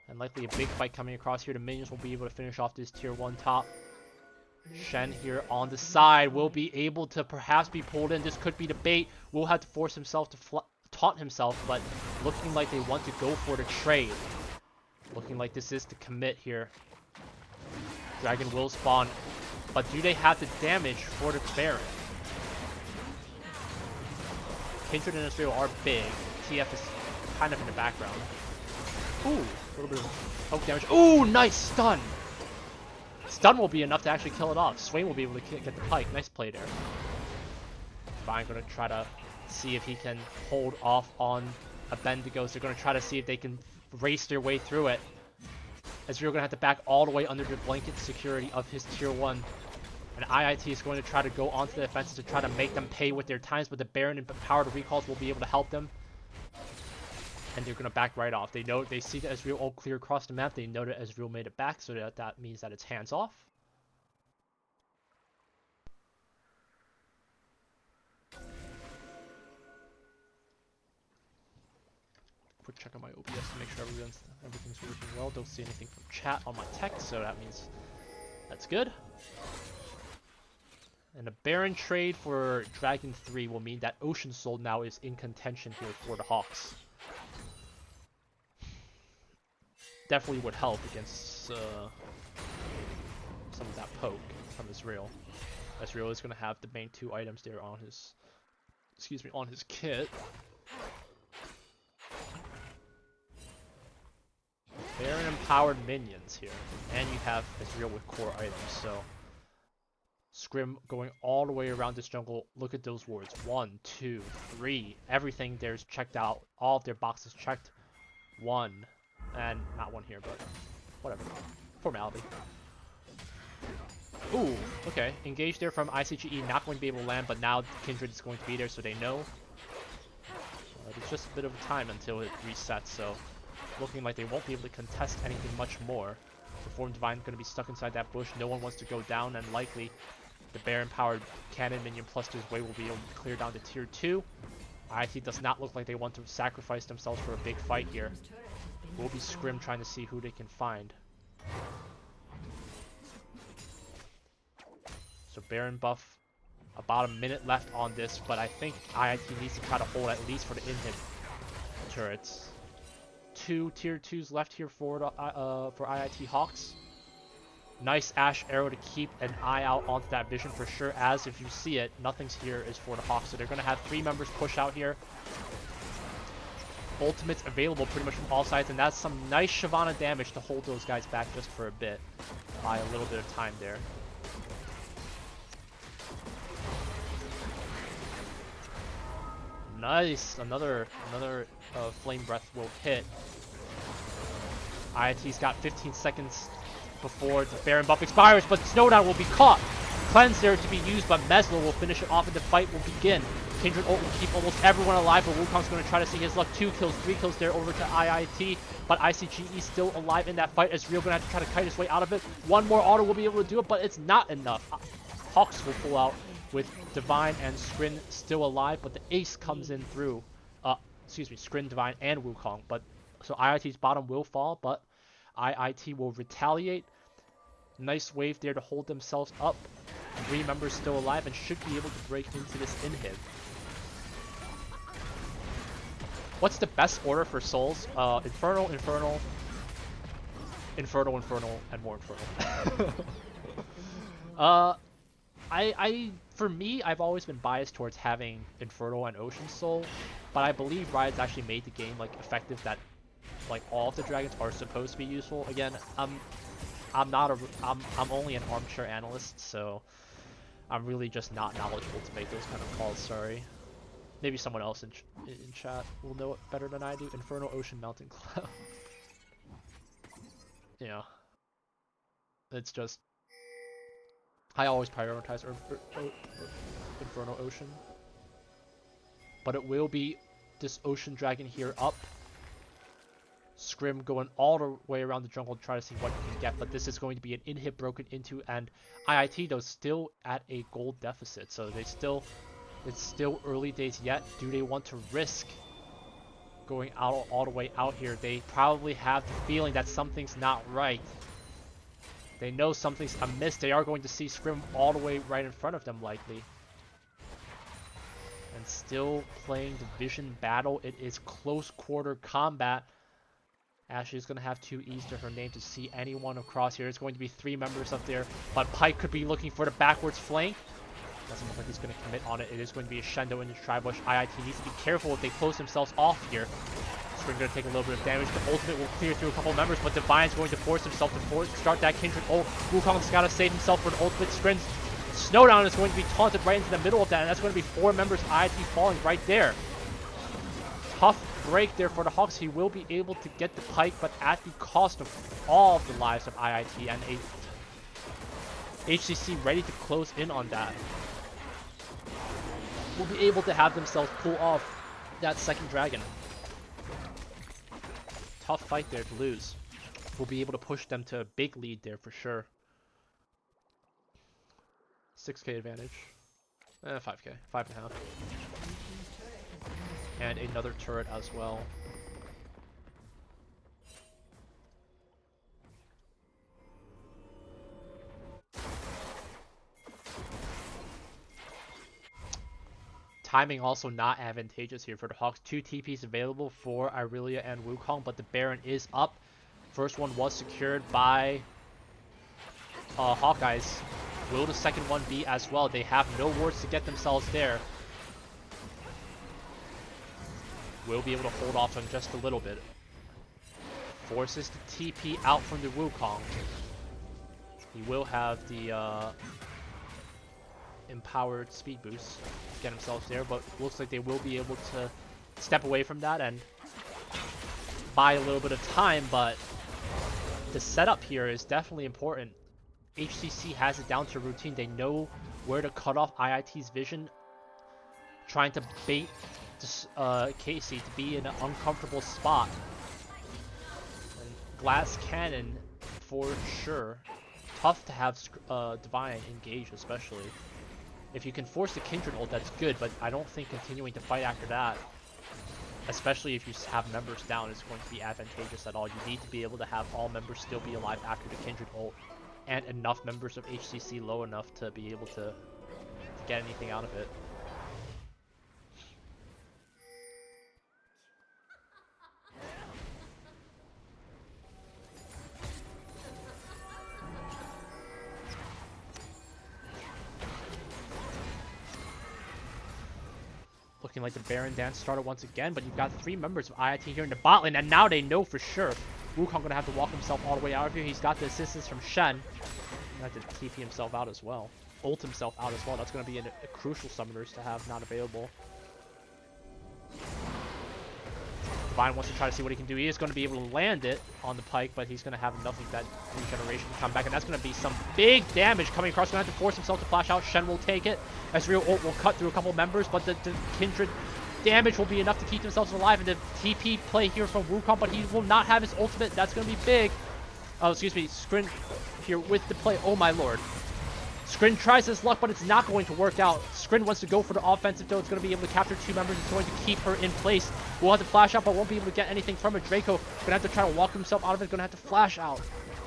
[SPEAKER 1] And likely a big fight coming across here. The minions will be able to finish off this tier 1 top. Shen here on the side will be able to perhaps be pulled in. This could be the bait. Will have to force himself to taunt himself, but looking like they want to go for the trade. Looking like this is the commit here. Dragon will spawn. But do they have the damage for the Baron? Kindred and Israel are big. TF is kind of in the background. Ooh, a little bit of poke damage. Ooh, nice stun! Stun will be enough to actually kill it off. Swain will be able to get the Pyke. Nice play there. Divine gonna try to see if he can hold off on a Bendigos. They're going to try to see if they can race their way through it. Ezreal going to have to back all the way under the blanket security of his tier 1. And IIT is going to try to go onto the offensive to try to make them pay with their times, but the Baron and powered recalls will be able to help them. And they're going to back right off. They see the Ezreal all clear across the map. They know that Ezreal made it back, so that means that it's hands off. Quick check on my OBS to make sure everything's working well. Don't see anything from chat on my text, so that means that's good. And a Baron trade for Dragon 3 will mean that Ocean Soul now is in contention here for the Hawks. Definitely would help against some of that poke from Ezreal. Ezreal is going to have the main 2 items there on his, on his kit. Baron empowered minions here, and you have Ezreal with core items, so Scrim going all the way around this jungle. Look at those wards. 1, 2, 3. Everything there's checked out. All of their boxes checked. 1. And not 1 here, but whatever. Formality. Ooh, okay. Engage there from ICGE. Not going to be able to land, but now Kindred is going to be there, so they know. It's just a bit of time until it resets, so looking like they won't be able to contest anything much more. The Form Divine going to be stuck inside that bush. No one wants to go down, and likely the Baron-powered cannon minion plus his way will be able to clear down to tier 2. IIT does not look like they want to sacrifice themselves for a big fight here. Will be Scrim trying to see who they can find. So Baron buff, about a minute left on this, but I think IIT needs to try to hold at least for the inhib turrets. 2 tier 2s left here for IIT Hawks. Nice Ash arrow to keep an eye out onto that vision for sure, as if you see it, nothing's here is for the Hawks, so they're going to have 3 members push out here. Ultimates available pretty much from all sides, and that's some nice Shyvana damage to hold those guys back just for a bit. Buy a little bit of time there. Nice! Another Flame Breath will hit. IIT's got 15 seconds before the Baron buff expires, but Snowdown will be caught. Cleanse there to be used, but Meslo will finish it off and the fight will begin. Kindred ult will keep almost everyone alive, but Wukong's going to try to see his luck. 2 kills, 3 kills there over to IIT, but ICGE still alive in that fight. Ezreal going to have to try to kite his way out of it. 1 more auto will be able to do it, but it's not enough. Hawks will pull out with Divine and Scrin still alive, but the ace comes in through, Scrin, Divine, and Wukong. But so IIT's bottom will fall, but IIT will retaliate. Nice wave there to hold themselves up. 3 members still alive and should be able to break into this inhib. What's the best order for souls? Infernal, Infernal, Infernal, Infernal, and more Infernal. For me, I've always been biased towards having Infernal and Ocean Soul, but I believe Riot's actually made the game like effective that like all of the dragons are supposed to be useful. Again, I'm only an armchair analyst, so I'm really just not knowledgeable to make those kind of calls. Sorry. Maybe someone else in chat will know it better than I do. Infernal, Ocean, Mountain, Cloud. Yeah. It's just I always prioritize Infernal Ocean. But it will be this Ocean Dragon here up. Scrim going all the way around the jungle to try to see what he can get, but this is going to be an inhib broken into, and IIT though still at a gold deficit, so it's still early days yet. Do they want to risk going out all the way out here? They probably have the feeling that something's not right. They know something's amiss. They are going to see Scrim all the way right in front of them likely. And still playing the vision battle. It is close quarter combat. Ashley is going to have 2 E's to her name to see anyone across here. It's going to be 3 members up there, but Pike could be looking for the backwards flank. Doesn't look like he's going to commit on it. It is going to be a Shendo in the Tribush. IIT needs to be careful if they close themselves off here. Scrim going to take a little bit of damage. The ultimate will clear through a couple members, but Divine's going to force himself to start that Kindred ult. Wukong's got to save himself for an ultimate. Scrim's Snowdown is going to be taunted right into the middle of that, and that's going to be 4 members IIT falling right there. Tough break there for the Hawks. He will be able to get the pike, but at the cost of all of the lives of IIT and HCC ready to close in on that. Will be able to have themselves pull off that second dragon. Tough fight there to lose. Will be able to push them to a big lead there for sure. 6k advantage. 5k. 5.5. And another turret as well. Timing also not advantageous here for the Hawks. 2 TPs available for Irelia and Wukong, but the Baron is up. First one was secured by Hawkeyes. Will the second one be as well? They have no wards to get themselves there. Will be able to hold off on just a little bit. Forces the TP out from the Wukong. He will have the empowered speed boost to get himself there, but looks like they will be able to step away from that and buy a little bit of time, but the setup here is definitely important. HCC has it down to routine. They know where to cut off IIT's vision, trying to bait Casey to be in an uncomfortable spot. And glass cannon for sure. Tough to have Divine engage, especially. If you can force the Kindred ult, that's good, but I don't think continuing to fight after that, especially if you have members down, is going to be advantageous at all. You need to be able to have all members still be alive after the Kindred ult, and enough members of HCC low enough to be able to get anything out of it. Looking like the Baron dance started once again, but you've got 3 members of IIT here in the bot lane, and now they know for sure Wukong gonna have to walk himself all the way out of here. He's got the assistance from Shen. Gonna have to TP himself out as well. Ult himself out as well. That's gonna be a crucial summoners to have not available. Divine wants to try to see what he can do. He is going to be able to land it on the pike, but he's going to have enough of that regeneration to come back, and that's going to be some big damage coming across. Going to have to force himself to flash out. Shen will take it. Ezreal ult will cut through a couple members, but the Kindred damage will be enough to keep themselves alive, and the TP play here from Wukong, but he will not have his ultimate. That's going to be big. Oh, excuse me. Scrin here with the play. Oh my lord. Scrin tries his luck, but it's not going to work out. Scrin wants to go for the offensive, though. It's going to be able to capture 2 members. It's going to keep her in place. Will have to flash out, but won't be able to get anything from it. Draco going to have to try to walk himself out of it. Going to have to flash out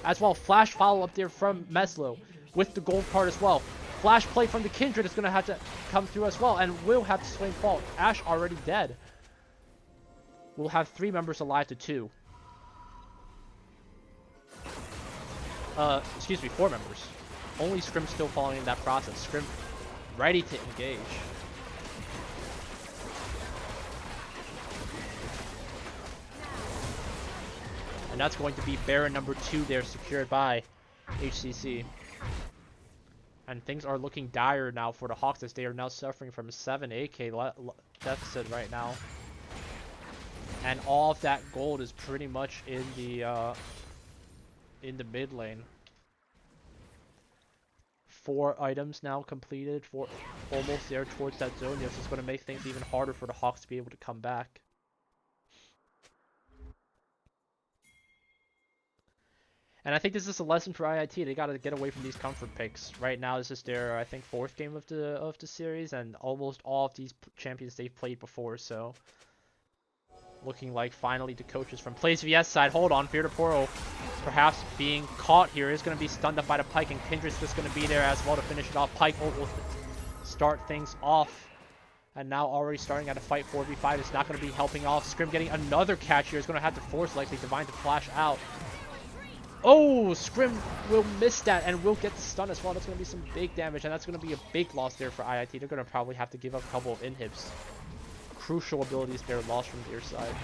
[SPEAKER 1] as well. Flash follow up there from Meslo with the gold card as well. Flash play from the Kindred is going to have to come through as well, and will have to swing fault. Ashe already dead. We'll have 3 members alive to 2. Excuse me, 4 members. Only Scrim still following in that process. Scrim ready to engage. And that's going to be Baron number 2 there, secured by HCC. And things are looking dire now for the Hawks, as they are now suffering from a 7 AK deficit right now. And all of that gold is pretty much in the mid lane. 4 items now completed, for almost there towards that zone. This is going to make things even harder for the Hawks to be able to come back. And I think this is a lesson for IIT. They got to get away from these comfort picks. Right now, this is their, I think, 4th game of the series, and almost all of these champions they've played before. So, looking like finally the coaches from Plays VS side. Hold on, Fear to Poro perhaps being caught here, is going to be stunned up by the Pike, and Kindred's just going to be there as well to finish it off. Pike will start things off, and now already starting at a fight 4v5. It's not going to be helping off. Scrim getting another catch here. Is going to have to force likely Divine to flash out. Oh, Scrim will miss that and will get the stun as well. That's going to be some big damage, and that's going to be a big loss there for IIT. They're going to probably have to give up a couple of inhibs. Crucial abilities there lost from their side.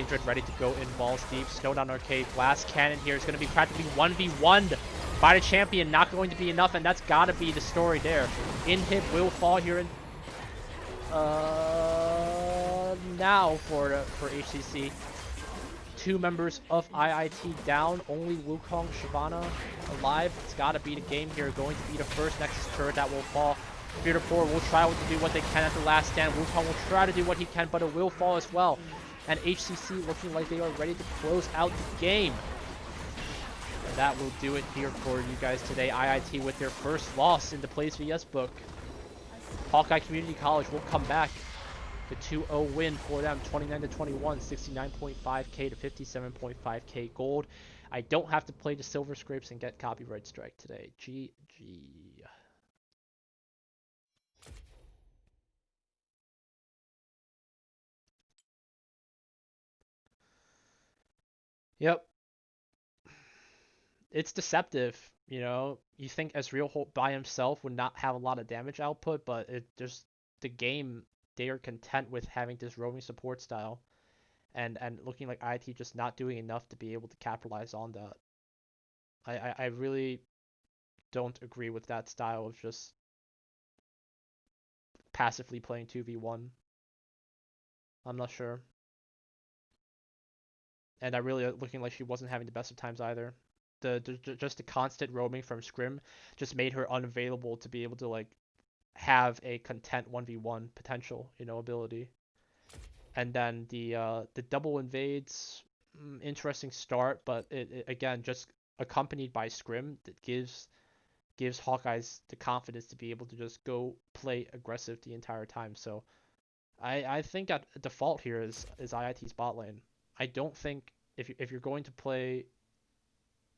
[SPEAKER 1] Kindred ready to go in balls deep. Snowdown Arcade. Blast Cannon here is going to be practically 1v1'd by the champion. Not going to be enough, and that's got to be the story there. Inhib will fall here in now for HCC. 2 members of IIT down. Only Wukong Shyvana alive. It's got to be the game here. Going to be the first Nexus turret that will fall. Fear to Poor will try to do what they can at the last stand. Wukong will try to do what he can, but it will fall as well. And HCC looking like they are ready to close out the game. And that will do it here for you guys today. IIT with their first loss in the Plays VS book. Hawkeye Community College will come back. The 2-0 win for them, 29-21, 69.5k to 57.5k gold. I don't have to play the Silver Scrapes and get copyright strike today. GG. Yep. It's deceptive, you know. You think Ezreal by himself would not have a lot of damage output, but it just the game, they are content with having this roaming support style, and looking like IT just not doing enough to be able to capitalize on that. I really don't agree with that style of just passively playing 2v1. I'm not sure. And I really looking like she wasn't having the best of times either. Just the constant roaming from scrim just made her unavailable to be able to like have a content 1v1 potential, you know, ability. And then the double invades, interesting start, but it again just accompanied by scrim that gives Hawkeyes the confidence to be able to just go play aggressive the entire time. So I think at default here is IIT's bot lane. I don't think if you're going to play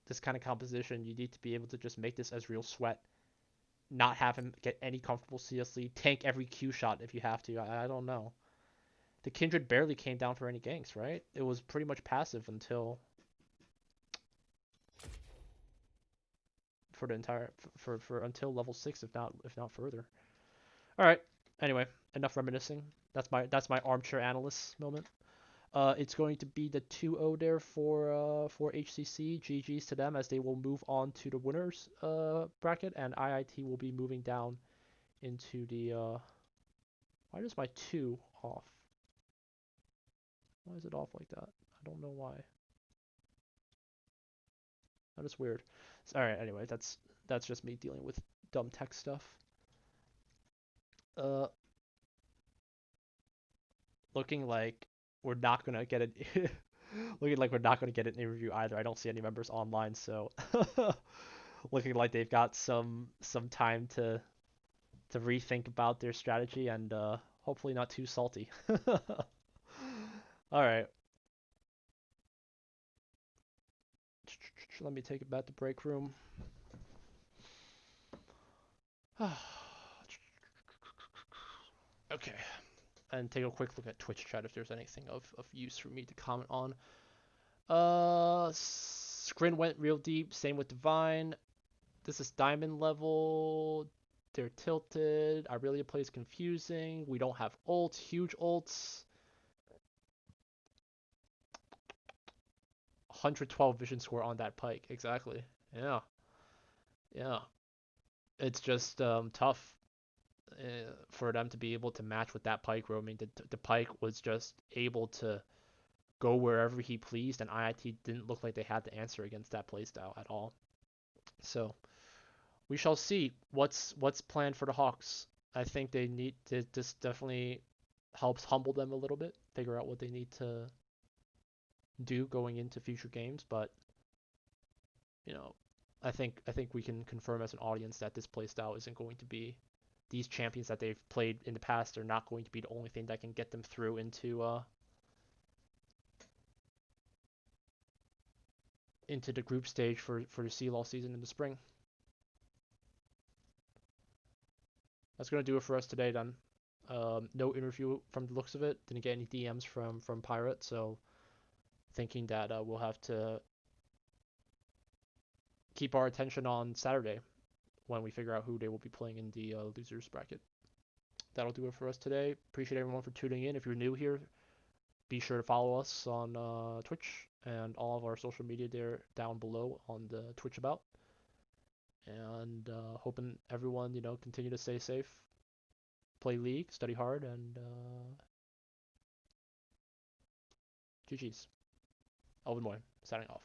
[SPEAKER 1] this kind of composition, you need to be able to just make this Ezreal sweat, not have him get any comfortable CS lead, tank every Q shot if you have to. I don't know. The Kindred barely came down for any ganks, right? It was pretty much passive until for the entire for until level 6, if not further. All right. Anyway, enough reminiscing. That's my armchair analyst moment. It's going to be the 2-0 there for HCC. GG's to them as they will move on to the winners bracket, and IIT will be moving down into the why is my 2 off? Why is it off like that? I don't know why. That is weird. All right. Anyway, that's just me dealing with dumb tech stuff. Looking like we're not gonna get it. Looking like we're not gonna get an interview either. I don't see any members online, so looking like they've got some time to rethink about their strategy and hopefully not too salty. All right. Let me take it back to break room. Okay. And take a quick look at Twitch chat if there's anything of use for me to comment on. Scrin went real deep. Same with Divine. This is diamond level. They're tilted. Aurelia plays confusing. We don't have ults. Huge ults. 112 vision score on that Pyke. Exactly. Yeah. Yeah. It's just tough for them to be able to match with that Pyke roaming. The Pyke was just able to go wherever he pleased, and IIT didn't look like they had the answer against that playstyle at all. So we shall see what's planned for the Hawks. I think they need to, this definitely helps humble them a little bit, figure out what they need to do going into future games. But you know, I think we can confirm as an audience that this playstyle isn't going to be, these champions that they've played in the past are not going to be the only thing that can get them through into the group stage for the CLoL season in the spring. That's gonna do it for us today then. No interview from the looks of it. Didn't get any DMs from Pirate, so thinking that we'll have to keep our attention on Saturday when we figure out who they will be playing in the losers bracket. That'll do it for us today. Appreciate everyone for tuning in. If you're new here, be sure to follow us on Twitch and all of our social media there down below on the Twitch about. And hoping everyone, continue to stay safe, play League, study hard, and GG's. Elvin Moy, signing off.